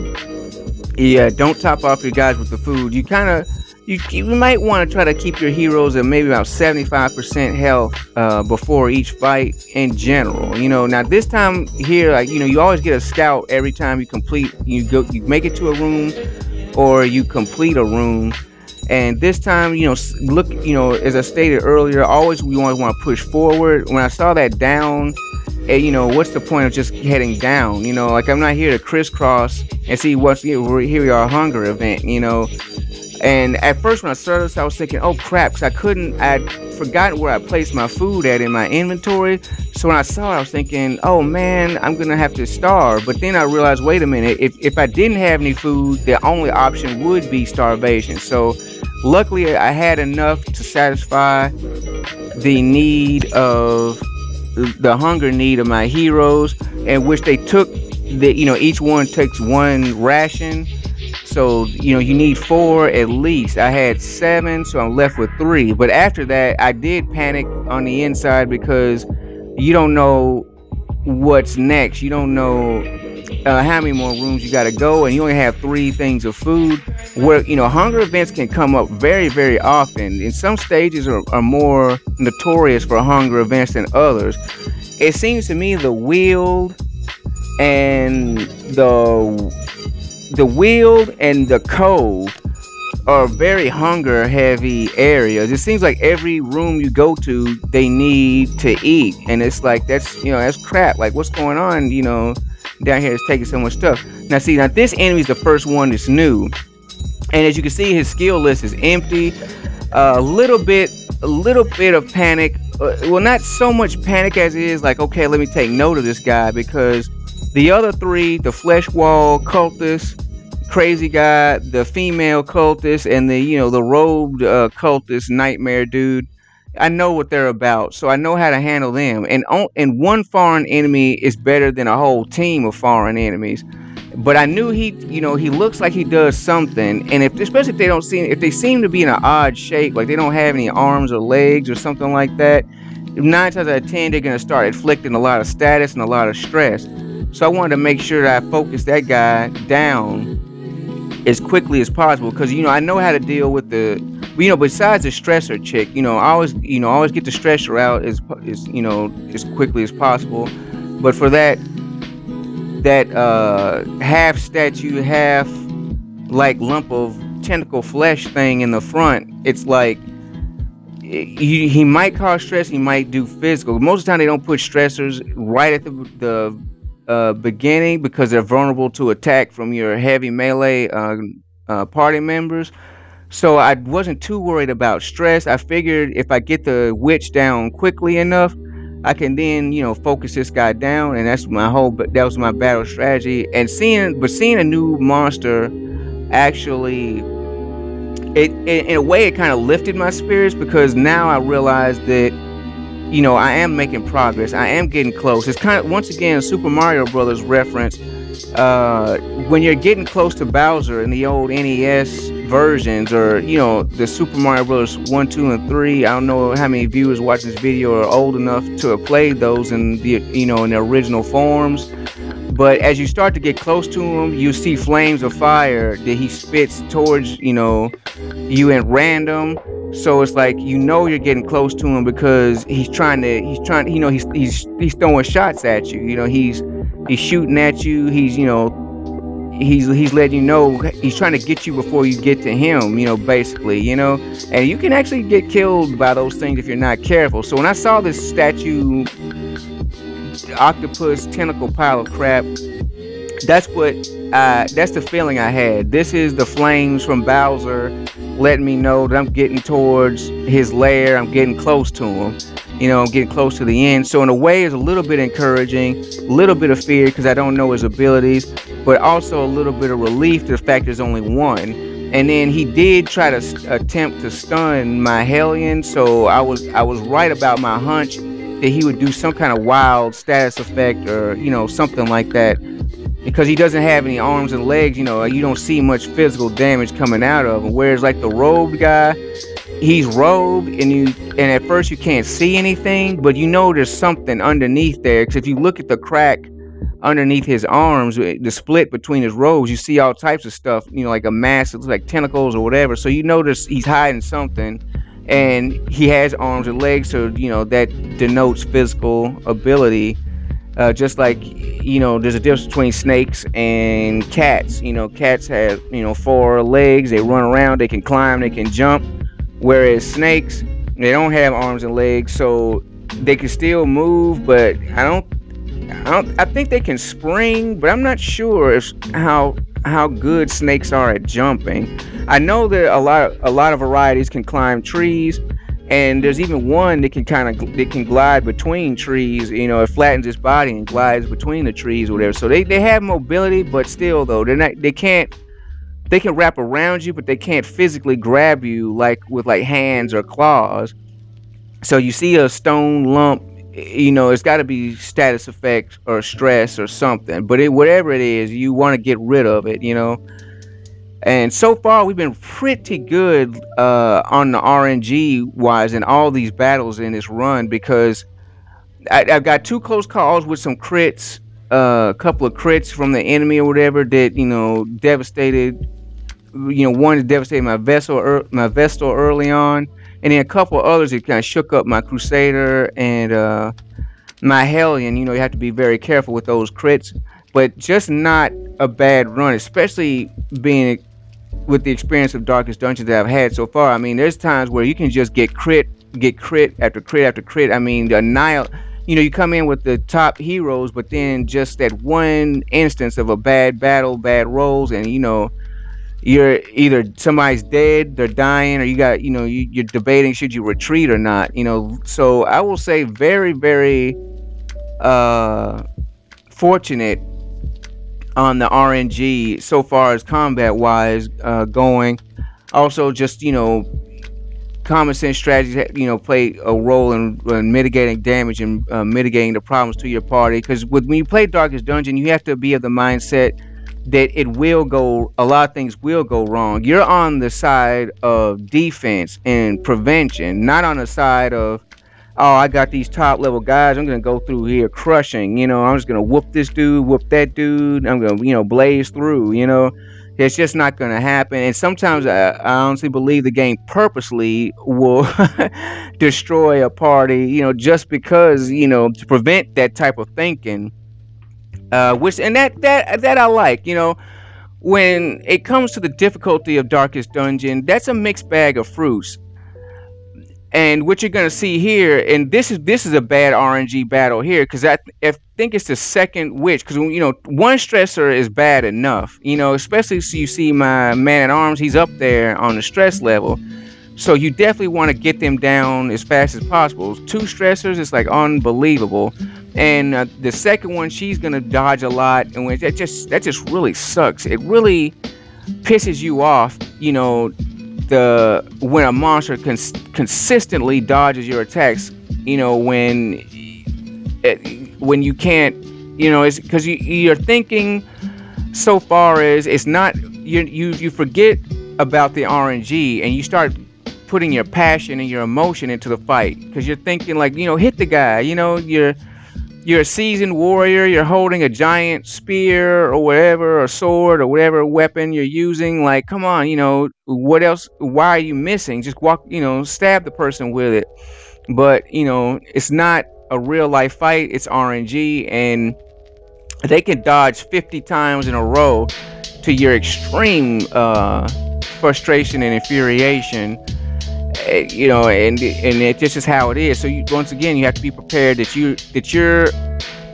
yeah, don't top off your guys with the food. You kind of you might want to try to keep your heroes at maybe about 75% health before each fight in general. You know, now this time here, like, you know, you always get a scout every time you make it to a room or you complete a room. And this time, you know, look, you know, as I stated earlier, always we always want to push forward. When I saw that down, and, you know, what's the point of just heading down? You know, like, I'm not here to crisscross and see what's here. We are a hunger event, you know. And at first when I started this, I was thinking, oh crap, because I'd forgotten where I placed my food at in my inventory. So when I saw it, I was thinking, oh man, I'm gonna have to starve. But then I realized, wait a minute, if I didn't have any food, the only option would be starvation. So luckily I had enough to satisfy the need of the hunger need of my heroes, in which they took the, you know, each one takes one ration. So, you know, you need 4 at least. I had 7, so I'm left with 3. But after that, I did panic on the inside because you don't know what's next. You don't know how many more rooms you got to go, and you only have 3 things of food. Where, you know, hunger events can come up very, very often. And some stages are more notorious for hunger events than others. It seems to me the Weald and the Weald and the Cove are very hunger heavy areas. It seems like every room you go to, they need to eat, and it's like, that's, you know, that's crap. Like, what's going on, you know, down here is taking so much stuff. Now see, now this enemy is the first one that's new, and as you can see, his skill list is empty. A little bit of panic, well, not so much panic as it is like, okay, let me take note of this guy, because the other 3, the flesh wall cultist, crazy guy, the female cultist, and the, you know, the robed cultist nightmare dude, I know what they're about, so I know how to handle them. And one foreign enemy is better than a whole team of foreign enemies. But I knew he, you know, he looks like he does something, and especially if they seem to be in an odd shape, like they don't have any arms or legs or something like that, 9 times out of 10 they're gonna start inflicting a lot of status and a lot of stress. So I wanted to make sure that I focused that guy down as quickly as possible, because, you know, I know how to deal with the, you know, besides the stressor chick, you know, I always get the stressor out as you know, as quickly as possible. But for that half statue, half like lump of tentacle flesh thing in the front, it's like he might cause stress, he might do physical. Most of the time they don't put stressors right at the beginning, because they're vulnerable to attack from your heavy melee party members. So I wasn't too worried about stress. I figured if I get the witch down quickly enough, I can then, you know, focus this guy down, and that was my battle strategy. And seeing a new monster, actually, in a way, it kind of lifted my spirits, because now I realized that, you know, I am making progress. I am getting close. It's kind of, once again, a Super Mario Brothers reference. When you're getting close to Bowser in the old NES versions, or, you know, the Super Mario Bros. 1, 2, and 3. I don't know how many viewers watching this video are old enough to have played those in the, you know, in their original forms. But as you start to get close to him, you see flames of fire that he spits towards, you know, you at random. So it's like, you know, you're getting close to him, because he's trying, you know, he's throwing shots at you. You know, he's shooting at you. He's, you know, he's letting you know he's trying to get you before you get to him, you know, basically, you know. And you can actually get killed by those things if you're not careful. So when I saw this statue octopus tentacle pile of crap, that's the feeling I had. This is the flames from Bowser letting me know that I'm getting towards his lair. I'm getting close to him. You know, I'm getting close to the end. So in a way, it's a little bit encouraging, a little bit of fear because I don't know his abilities, but also a little bit of relief to the fact there's only one. And then he did try to attempt to stun my Hellion, so I was right about my hunch that he would do some kind of wild status effect, or, you know, something like that. Because he doesn't have any arms and legs, you know, you don't see much physical damage coming out of him. Whereas like the rogue guy, he's robed, and at first you can't see anything, but you know there's something underneath there, because if you look at the crack underneath his arms, the split between his robes, you see all types of stuff, like a mass that looks like tentacles or whatever. So you notice he's hiding something, and he has arms and legs, so that denotes physical ability. Just like there's a difference between snakes and cats. Cats have 4 legs, they run around, they can climb, they can jump, whereas snakes, they don't have arms and legs, so they can still move, but I think they can spring, but I'm not sure how good snakes are at jumping. I know that a lot of varieties can climb trees, and there's even one that can glide between trees. It flattens its body and glides between the trees or whatever. So they have mobility, but still though they can wrap around you, but they can't physically grab you like with hands or claws. So you see a stone lump, it's got to be status effect or stress or something, but whatever it is, you want to get rid of it. And so far we've been pretty good on the RNG wise in all these battles in this run, because I've got 2 close calls with some crits, a couple of crits from the enemy or whatever that devastated. One that devastated my Vestal early on, and then a couple of others that kind of shook up my Crusader and my Hellion. You have to be very careful with those crits, but just not a bad run, especially being with the experience of Darkest Dungeon that I've had so far. I mean, there's times where you can just get crit after crit after crit. I mean, the Annihilate, you come in with the top heroes, but then just that one instance of a bad battle, bad rolls, and you're either somebody's dead, they're dying, or you're debating should you retreat or not. So I will say very, very fortunate on the RNG so far as combat wise going. Also, just common sense strategies play a role in mitigating damage and mitigating the problems to your party, because when you play Darkest Dungeon, you have to be of the mindset that a lot of things will go wrong. You're on the side of defense and prevention, not on the side of, oh, I got these top level guys, I'm gonna go through here crushing, I'm just gonna whoop this dude, whoop that dude, I'm gonna blaze through. It's just not gonna happen. And sometimes I honestly believe the game purposely will destroy a party, just because, to prevent that type of thinking. That I like. When it comes to the difficulty of Darkest Dungeon, that's a mixed bag of fruits. And what you're gonna see here, and this is a bad RNG battle here, because I think it's the second witch, because one stressor is bad enough, especially so you see my man at arms, he's up there on the stress level. So you definitely want to get them down as fast as possible. 2 stressors, it's like unbelievable. And the second one, she's gonna dodge a lot, and that just really sucks. It really pisses you off, when a monster consistently dodges your attacks. When you can't, it's because you're thinking so far as it's not. You forget about the RNG and you start putting your passion and your emotion into the fight, because you're thinking like, hit the guy. You're a seasoned warrior, you're holding a giant spear or whatever, or sword or whatever weapon you're using. Like, come on, what else? Why are you missing? Just walk, stab the person with it. But it's not a real life fight, it's RNG, and they can dodge 50 times in a row to your extreme frustration and infuriation. And it just is how it is. So once again, you have to be prepared that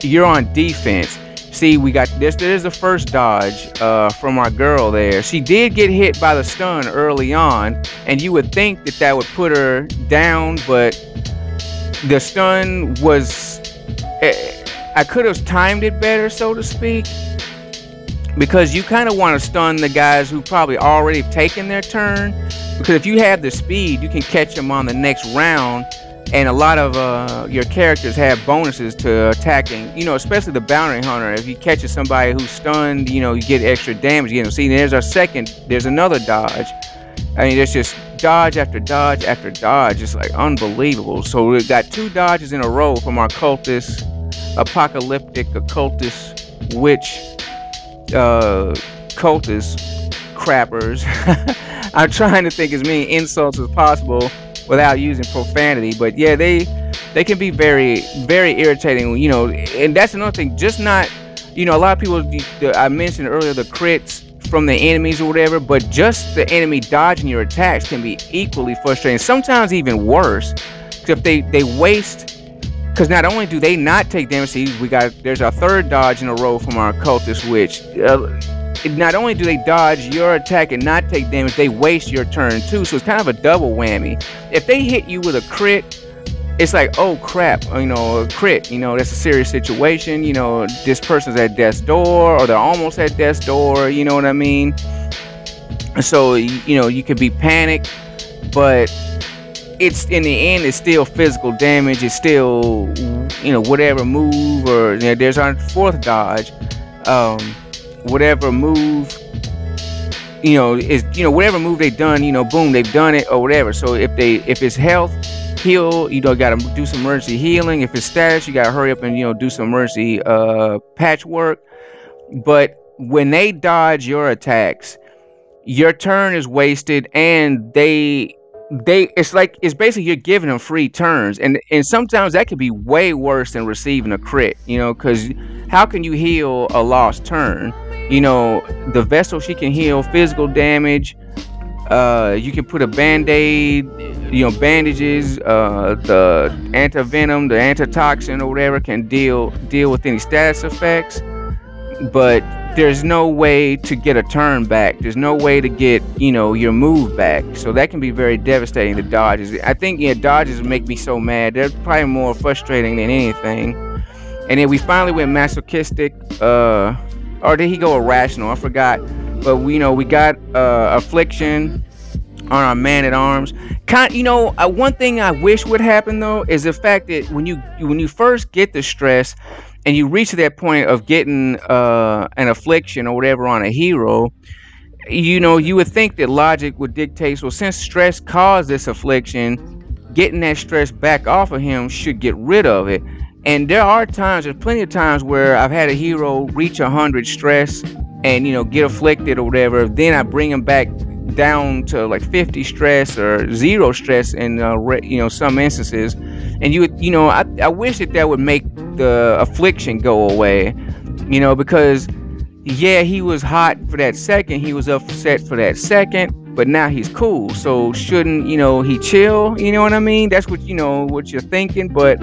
you're on defense. See, we got this. There's the first dodge from our girl there. She did get hit by the stun early on, and you would think that would put her down, but the stun was, I could have timed it better, so to speak, because you kind of want to stun the guys who probably already taken their turn, because if you have the speed, you can catch them on the next round. And a lot of your characters have bonuses to attacking, especially the bounty hunter. If he catches somebody who's stunned, you get extra damage. See, there's another dodge. I mean, there's just dodge after dodge after dodge. It's like unbelievable. So we got 2 dodges in a row from our cultist, apocalyptic occultist witch cultist crappers. I'm trying to think as many insults as possible without using profanity, but yeah, they can be very, very irritating, you know. And that's another thing, just not, you know, a lot of people, I mentioned earlier the crits from the enemies or whatever, but just the enemy dodging your attacks can be equally frustrating, sometimes even worse, because if they waste, because not only do they not take damage, see, there's our 3rd dodge in a row from our cultist witch. Not only do they dodge your attack and not take damage, they waste your turn too, so it's kind of a double whammy. If they hit you with a crit, it's like, oh crap, you know, a crit, you know, that's a serious situation, you know, this person's at death's door, or they're almost at death's door, you know what I mean? So, you know, you could be panicked, but it's, in the end, it's still physical damage. It's still, you know, whatever move, or, you know, there's our 4th dodge, whatever move, you know, is, you know, whatever move they've done, you know, boom, they've done it or whatever. So if it's health, heal, you know, got to do some emergency healing. If it's status, you got to hurry up and, you know, do some emergency patchwork. But when they dodge your attacks, your turn is wasted, and it's like, it's basically you're giving them free turns, and sometimes that could be way worse than receiving a crit, you know, because how can you heal a lost turn? You know, the vessel, she can heal physical damage. You can put a band-aid, you know, bandages, the anti-venom, the antitoxin or whatever can deal with any status effects, but there's no way to get a turn back. There's no way to get, you know, your move back. So that can be very devastating, the dodges. I think, yeah, dodges make me so mad. They're probably more frustrating than anything. And then we finally went masochistic, or did he go irrational? I forgot. But we, you know, we got affliction on our man-at-arms. You know, one thing I wish would happen though is the fact that when you first get the stress and you reach to that point of getting an affliction or whatever on a hero, you know, you would think that logic would dictate, so since stress caused this affliction, getting that stress back off of him should get rid of it. And there's plenty of times where I've had a hero reach 100 stress and, you know, get afflicted or whatever. Then I bring him back down to like 50 stress or 0 stress in, you know, some instances. And you know, I wish that would make the affliction go away, you know, because yeah, he was hot for that second, he was upset for that second, but now he's cool. So shouldn't, you know, he chill? You know what I mean? That's what, you know, what you're thinking. But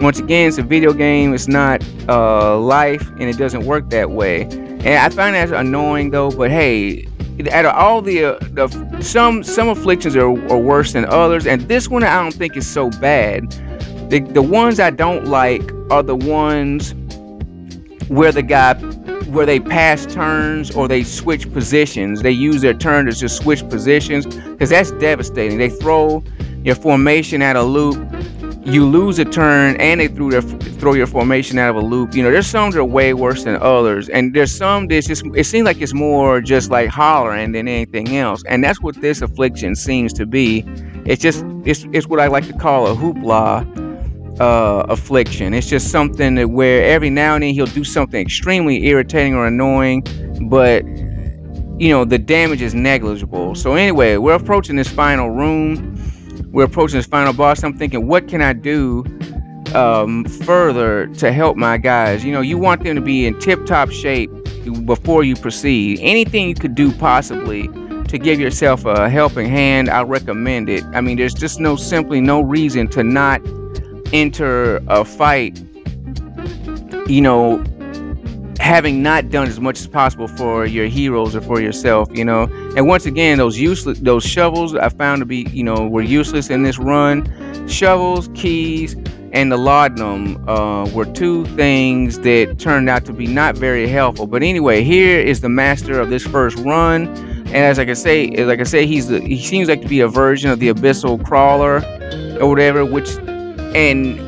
once again, it's a video game. It's not life, and it doesn't work that way. And I find that annoying though. But hey, out of all some afflictions are worse than others, and this one I don't think is so bad. The ones I don't like are the ones where where they pass turns or they switch positions. They use their turn to just switch positions, because that's devastating. They throw your formation out of loop, you lose a turn, and they throw your formation out of a loop. You know, there's some that are way worse than others, and there's some that's just, it seems like it's more just like hollering than anything else, and that's what this affliction seems to be. It's just it's what I like to call a hoopla affliction. It's just something that where every now and then he'll do something extremely irritating or annoying, but you know, the damage is negligible. So anyway, we're approaching this final room. We're approaching this final boss. I'm thinking, what can I do further to help my guys? You know, you want them to be in tip-top shape before you proceed. Anything you could do possibly to give yourself a helping hand, I recommend it. I mean, there's just simply no reason to not enter a fight, you know, having not done as much as possible for your heroes or for yourself, you know. And once again, those shovels I found to be, you know, were useless in this run. Shovels, keys, and the laudanum were two things that turned out to be not very helpful. But anyway, here is the master of this first run, and as I say, he seems like to be a version of the abyssal crawler or whatever. And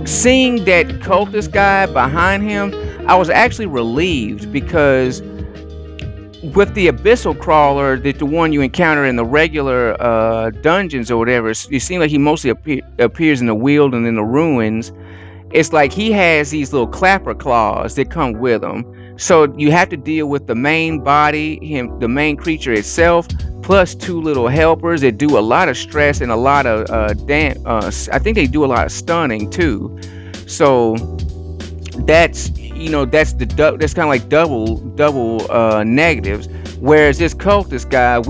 seeing that cultist guy behind him, I was actually relieved, because with the abyssal crawler, the one you encounter in the regular dungeons or whatever, it seems like he mostly appears in the Weald and in the ruins. It's like he has these little clapper claws that come with him. So you have to deal with the main body, the main creature itself, plus two little helpers that do a lot of stress and a lot of I think they do a lot of stunning too. So that's that's kind of like double negatives. Whereas this cultist guy,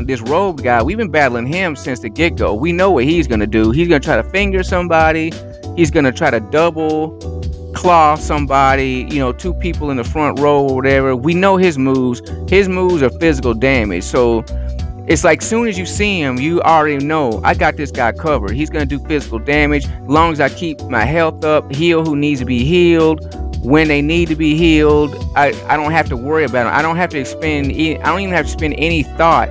this rogue guy, we've been battling him since the get-go. We know what he's gonna do. He's gonna try to finger somebody. He's gonna try to double claw somebody, two people in the front row or whatever. We know his moves. His moves are physical damage. So it's like soon as you see him, you already know I got this guy covered. He's gonna do physical damage. As long as I keep my health up, heal who needs to be healed when they need to be healed. I don't have to worry about him. I don't even have to spend any thought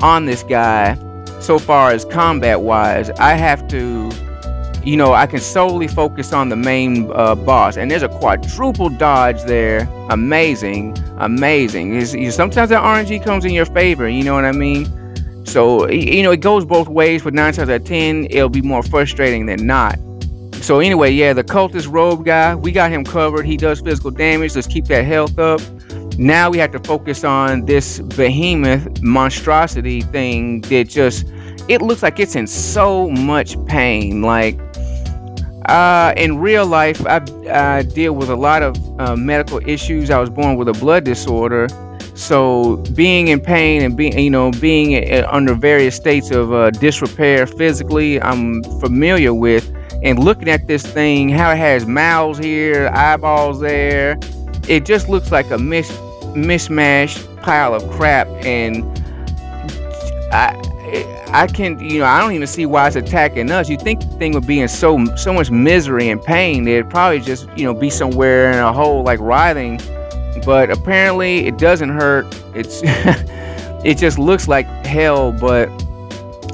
on this guy so far as combat wise. I have to, I can solely focus on the main boss, and there's a quadruple dodge there. Amazing. Sometimes that RNG comes in your favor, you know what I mean? So, it goes both ways, but 9 times out of 10, it'll be more frustrating than not. So anyway, yeah, the cultist robe guy, we got him covered. He does physical damage. Let's keep that health up. Now we have to focus on this behemoth monstrosity thing that it looks like it's in so much pain. Like, in real life, I deal with a lot of medical issues. I was born with a blood disorder. So being in pain and being under various states of disrepair physically, I'm familiar with. And looking at this thing, how it has mouths here, eyeballs there, it just looks like a mishmash pile of crap. And I don't even see why it's attacking us. You'd think the thing would be in so much misery and pain. It'd probably just, be somewhere in a hole, like writhing. But apparently it doesn't hurt. It's it just looks like hell, but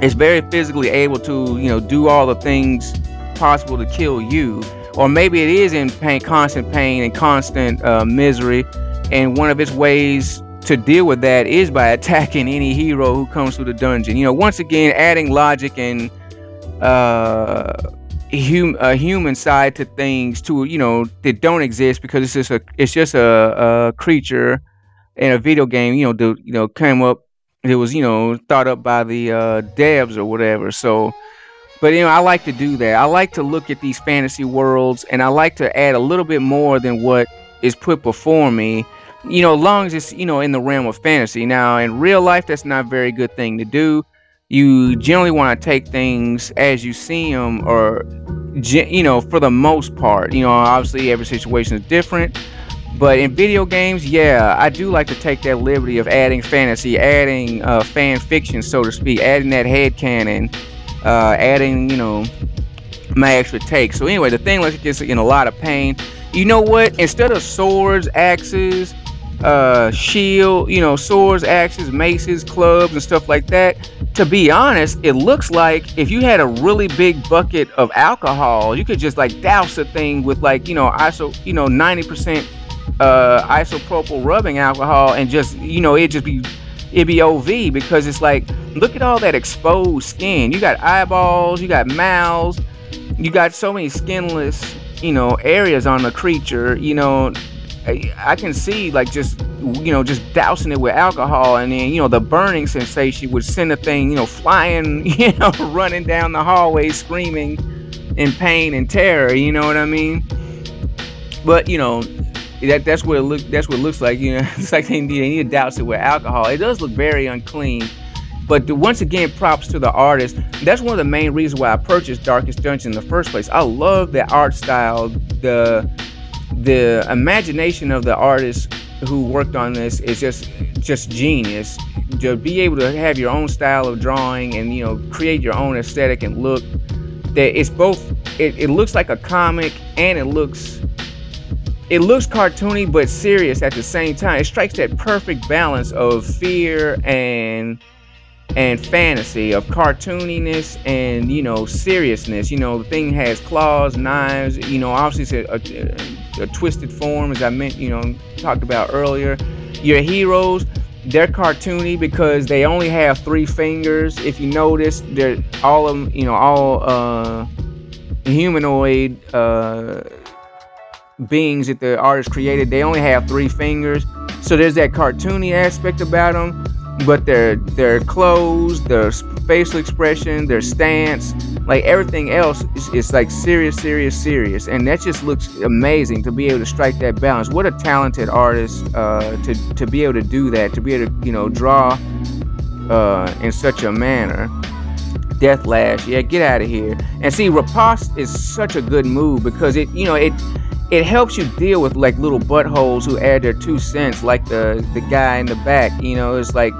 it's very physically able to, do all the things possible to kill you. Or maybe it is in constant pain and constant misery, and one of its ways to deal with that is by attacking any hero who comes through the dungeon. Once again, adding logic and a human side to things that don't exist, because it's just a creature in a video game came up. It was thought up by the devs or whatever. So but I like to do that. I like to look at these fantasy worlds, and I like to add a little bit more than what is put before me, as long as it's in the realm of fantasy. Now in real life, that's not a very good thing to do. You generally want to take things as you see them, or for the most part. Obviously every situation is different, but in video games, yeah, I do like to take that liberty of adding fantasy, adding fan fiction, so to speak, adding that headcanon, adding my extra take. So anyway, the thing looks like it's in a lot of pain. You know what? Instead of swords, axes, shield, swords, axes, maces, clubs, and stuff like that, to be honest, it looks like if you had a really big bucket of alcohol, you could just like douse the thing with 90% isopropyl rubbing alcohol, and just it'd be OV, because it's like, look at all that exposed skin. You got eyeballs, you got mouths, you got so many skinless areas on the creature. I can see like just dousing it with alcohol, and then the burning sensation would send the thing flying, running down the hallway screaming in pain and terror. You know what I mean? But that's what it looks like. It's like they need to douse it with alcohol. It does look very unclean. But once again, props to the artist. That's one of the main reasons why I purchased Darkest Dungeon in the first place. I love the art style. The imagination of the artist who worked on this is just genius. To be able to have your own style of drawing and create your own aesthetic and look, that it's both. It looks like a comic, and it looks cartoony but serious at the same time. It strikes that perfect balance of fear and fantasy, of cartooniness and seriousness. The thing has claws, knives, obviously it's a twisted form, as I meant talked about earlier. your heroes, they're cartoony because they only have 3 fingers. If you notice, they're all of them, you know, all humanoid beings that the artist created. They only have 3 fingers, so there's that cartoony aspect about them. But their clothes, their facial expression, their stance, like everything else is like serious, and that just looks amazing to be able to strike that balance. What a talented artist to be able to do that, to be able to, you know, draw in such a manner. Deathlash, yeah, get out of here. And see, Riposte is such a good move because it, you know, it helps you deal with like little buttholes who add their 2 cents, like the guy in the back. You know, it's like,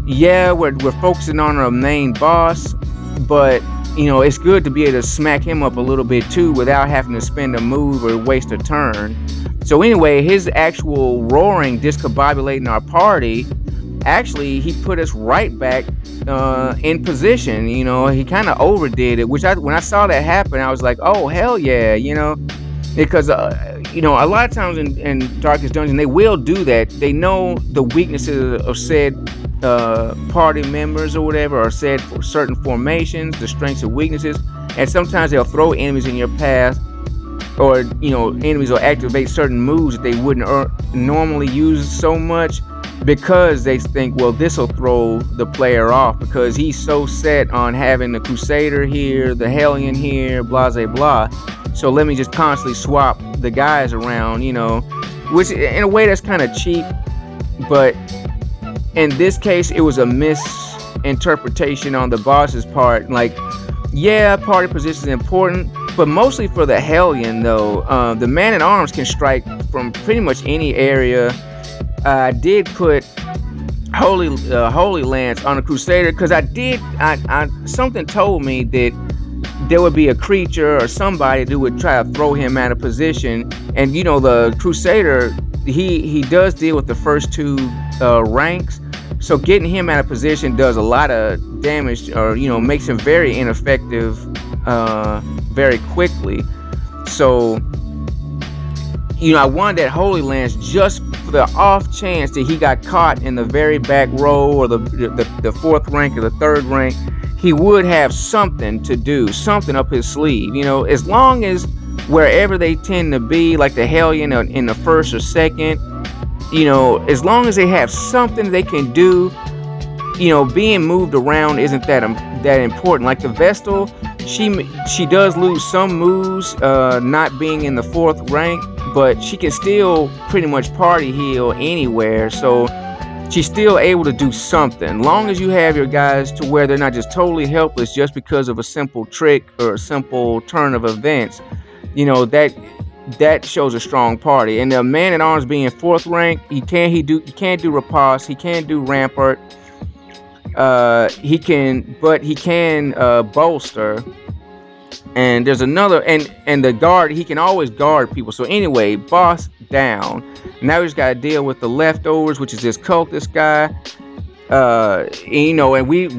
yeah, we're focusing on our main boss, but you know, it's good to be able to smack him up a little bit too without having to spend a move or waste a turn. So anyway, his actual roaring, discombobulating our party, actually he put us right back in position. You know, he kind of overdid it, which when I saw that happen, I was like, oh hell yeah, you know. Because, you know, a lot of times in Darkest Dungeon, they will do that. They know the weaknesses of said party members or whatever, or said for certain formations, the strengths and weaknesses. And sometimes they'll throw enemies in your path, or, you know, enemies will activate certain moves that they wouldn't normally use so much, because they think, well, this will throw the player off because he's so set on having the Crusader here, the Hellion here, blah, blah, blah. So let me just constantly swap the guys around, you know, which in a way that's kind of cheap. But in this case, it was a misinterpretation on the boss's part. Like, yeah, party position is important, but mostly for the Hellion, though. The Man-at-Arms can strike from pretty much any area. I did put Holy Lance on a Crusader because something told me that there would be a creature or somebody that would try to throw him out of position. And you know, the Crusader, he does deal with the first 2 ranks, so getting him out of position does a lot of damage, or you know, makes him very ineffective very quickly. So you know, I wanted that Holy Lance just for the off chance that he got caught in the very back row, or the 4th rank or the 3rd rank. He would have something to do, something up his sleeve, you know, as long as wherever they tend to be, like the Hellion in the 1st or 2nd, you know, as long as they have something they can do, you know, being moved around isn't that important. Like the Vestal, she does lose some moves, not being in the 4th rank, but she can still pretty much party heal anywhere, so she's still able to do something. Long as you have your guys to where they're not just totally helpless just because of a simple trick or a simple turn of events, you know, that shows a strong party. And the Man-at-Arms being 4th rank, he can't do Riposte, he can't do Rampart, he can bolster. And there's another, and the guard, he can always guard people. So anyway, boss down. Now we just got to deal with the leftovers, which is this cultist guy. You know, and we've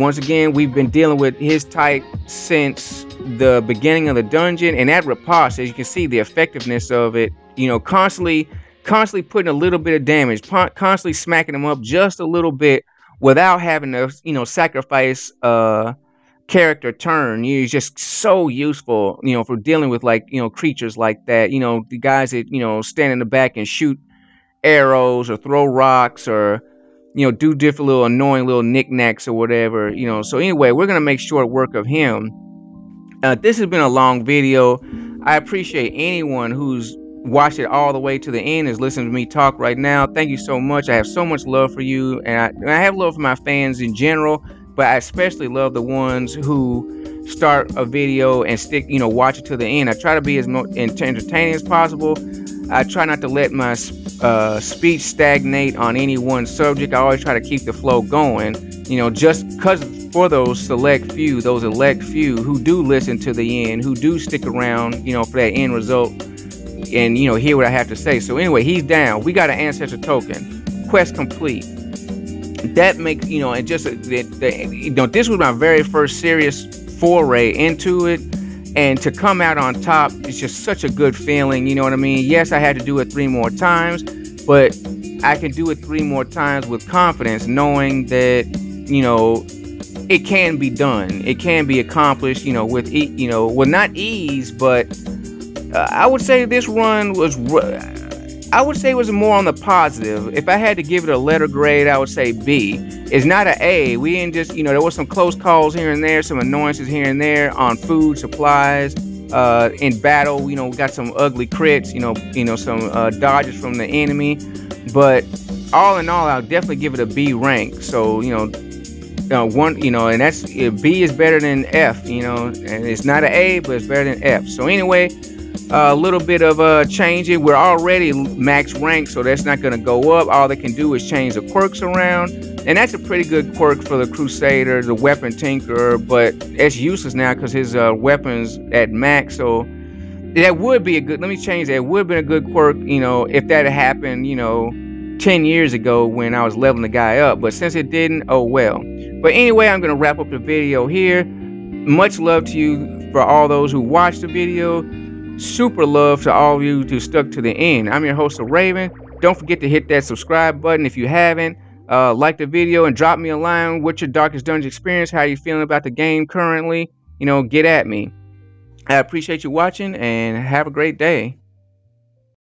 been dealing with his type since the beginning of the dungeon. And that Riposte, as you can see, the effectiveness of it, you know, constantly putting a little bit of damage, constantly smacking him up just a little bit without having to, you know, sacrifice character turn. He's just so useful, you know, for dealing with, like, you know, creatures like that, you know, the guys that, you know, stand in the back and shoot arrows or throw rocks, or, you know, do different little annoying little knickknacks or whatever, you know. So anyway, we're gonna make short work of him. This has been a long video. I appreciate anyone who's watched it all the way to the end, is listening to me talk right now. Thank you so much. I have so much love for you, and I have love for my fans in general, but I especially love the ones who start a video and stick, you know, watch it to the end. I try to be as entertaining as possible. I try not to let my speech stagnate on any one subject. I always try to keep the flow going, you know, just because for those select few, those elect few who do listen to the end, who do stick around, you know, for that end result, and, you know, hear what I have to say. So anyway, he's down. We got an ancestor token. Quest complete. That makes, you know, and just you know, this was my very first serious foray into it, and to come out on top is just such a good feeling, you know what I mean? Yes, I had to do it 3 more times, but I can do it 3 more times with confidence, knowing that, you know, it can be done. It can be accomplished, you know, with, you know, well, not ease, but I would say this run was, I would say it was more on the positive. If I had to give it a letter grade, I would say B. It's not an A. We didn't just, you know, there was some close calls here and there, some annoyances here and there on food, supplies. In battle, you know, we got some ugly crits, you know, some dodges from the enemy. But all in all, I'll definitely give it a B rank. So, you know, one, you know, and that's, B is better than F, you know, and it's not an A, but it's better than F. So anyway, a little bit of changing. We're already max rank, so that's not going to go up. All they can do is change the quirks around, and that's a pretty good quirk for the Crusader, the Weapon Tinkerer, but it's useless now because his weapons at max. So that would be a good, let me change that. It would have been a good quirk, you know, if that had happened, you know, 10 years ago when I was leveling the guy up. But since it didn't, oh well. But anyway, I'm going to wrap up the video here. Much love to you for all those who watched the video. Super love to all of you who stuck to the end. I'm your host, Raven. Don't forget to hit that subscribe button if you haven't. Like the video and drop me a line. What's your Darkest Dungeon experience? How are you feeling about the game currently? You know, get at me. I appreciate you watching and have a great day.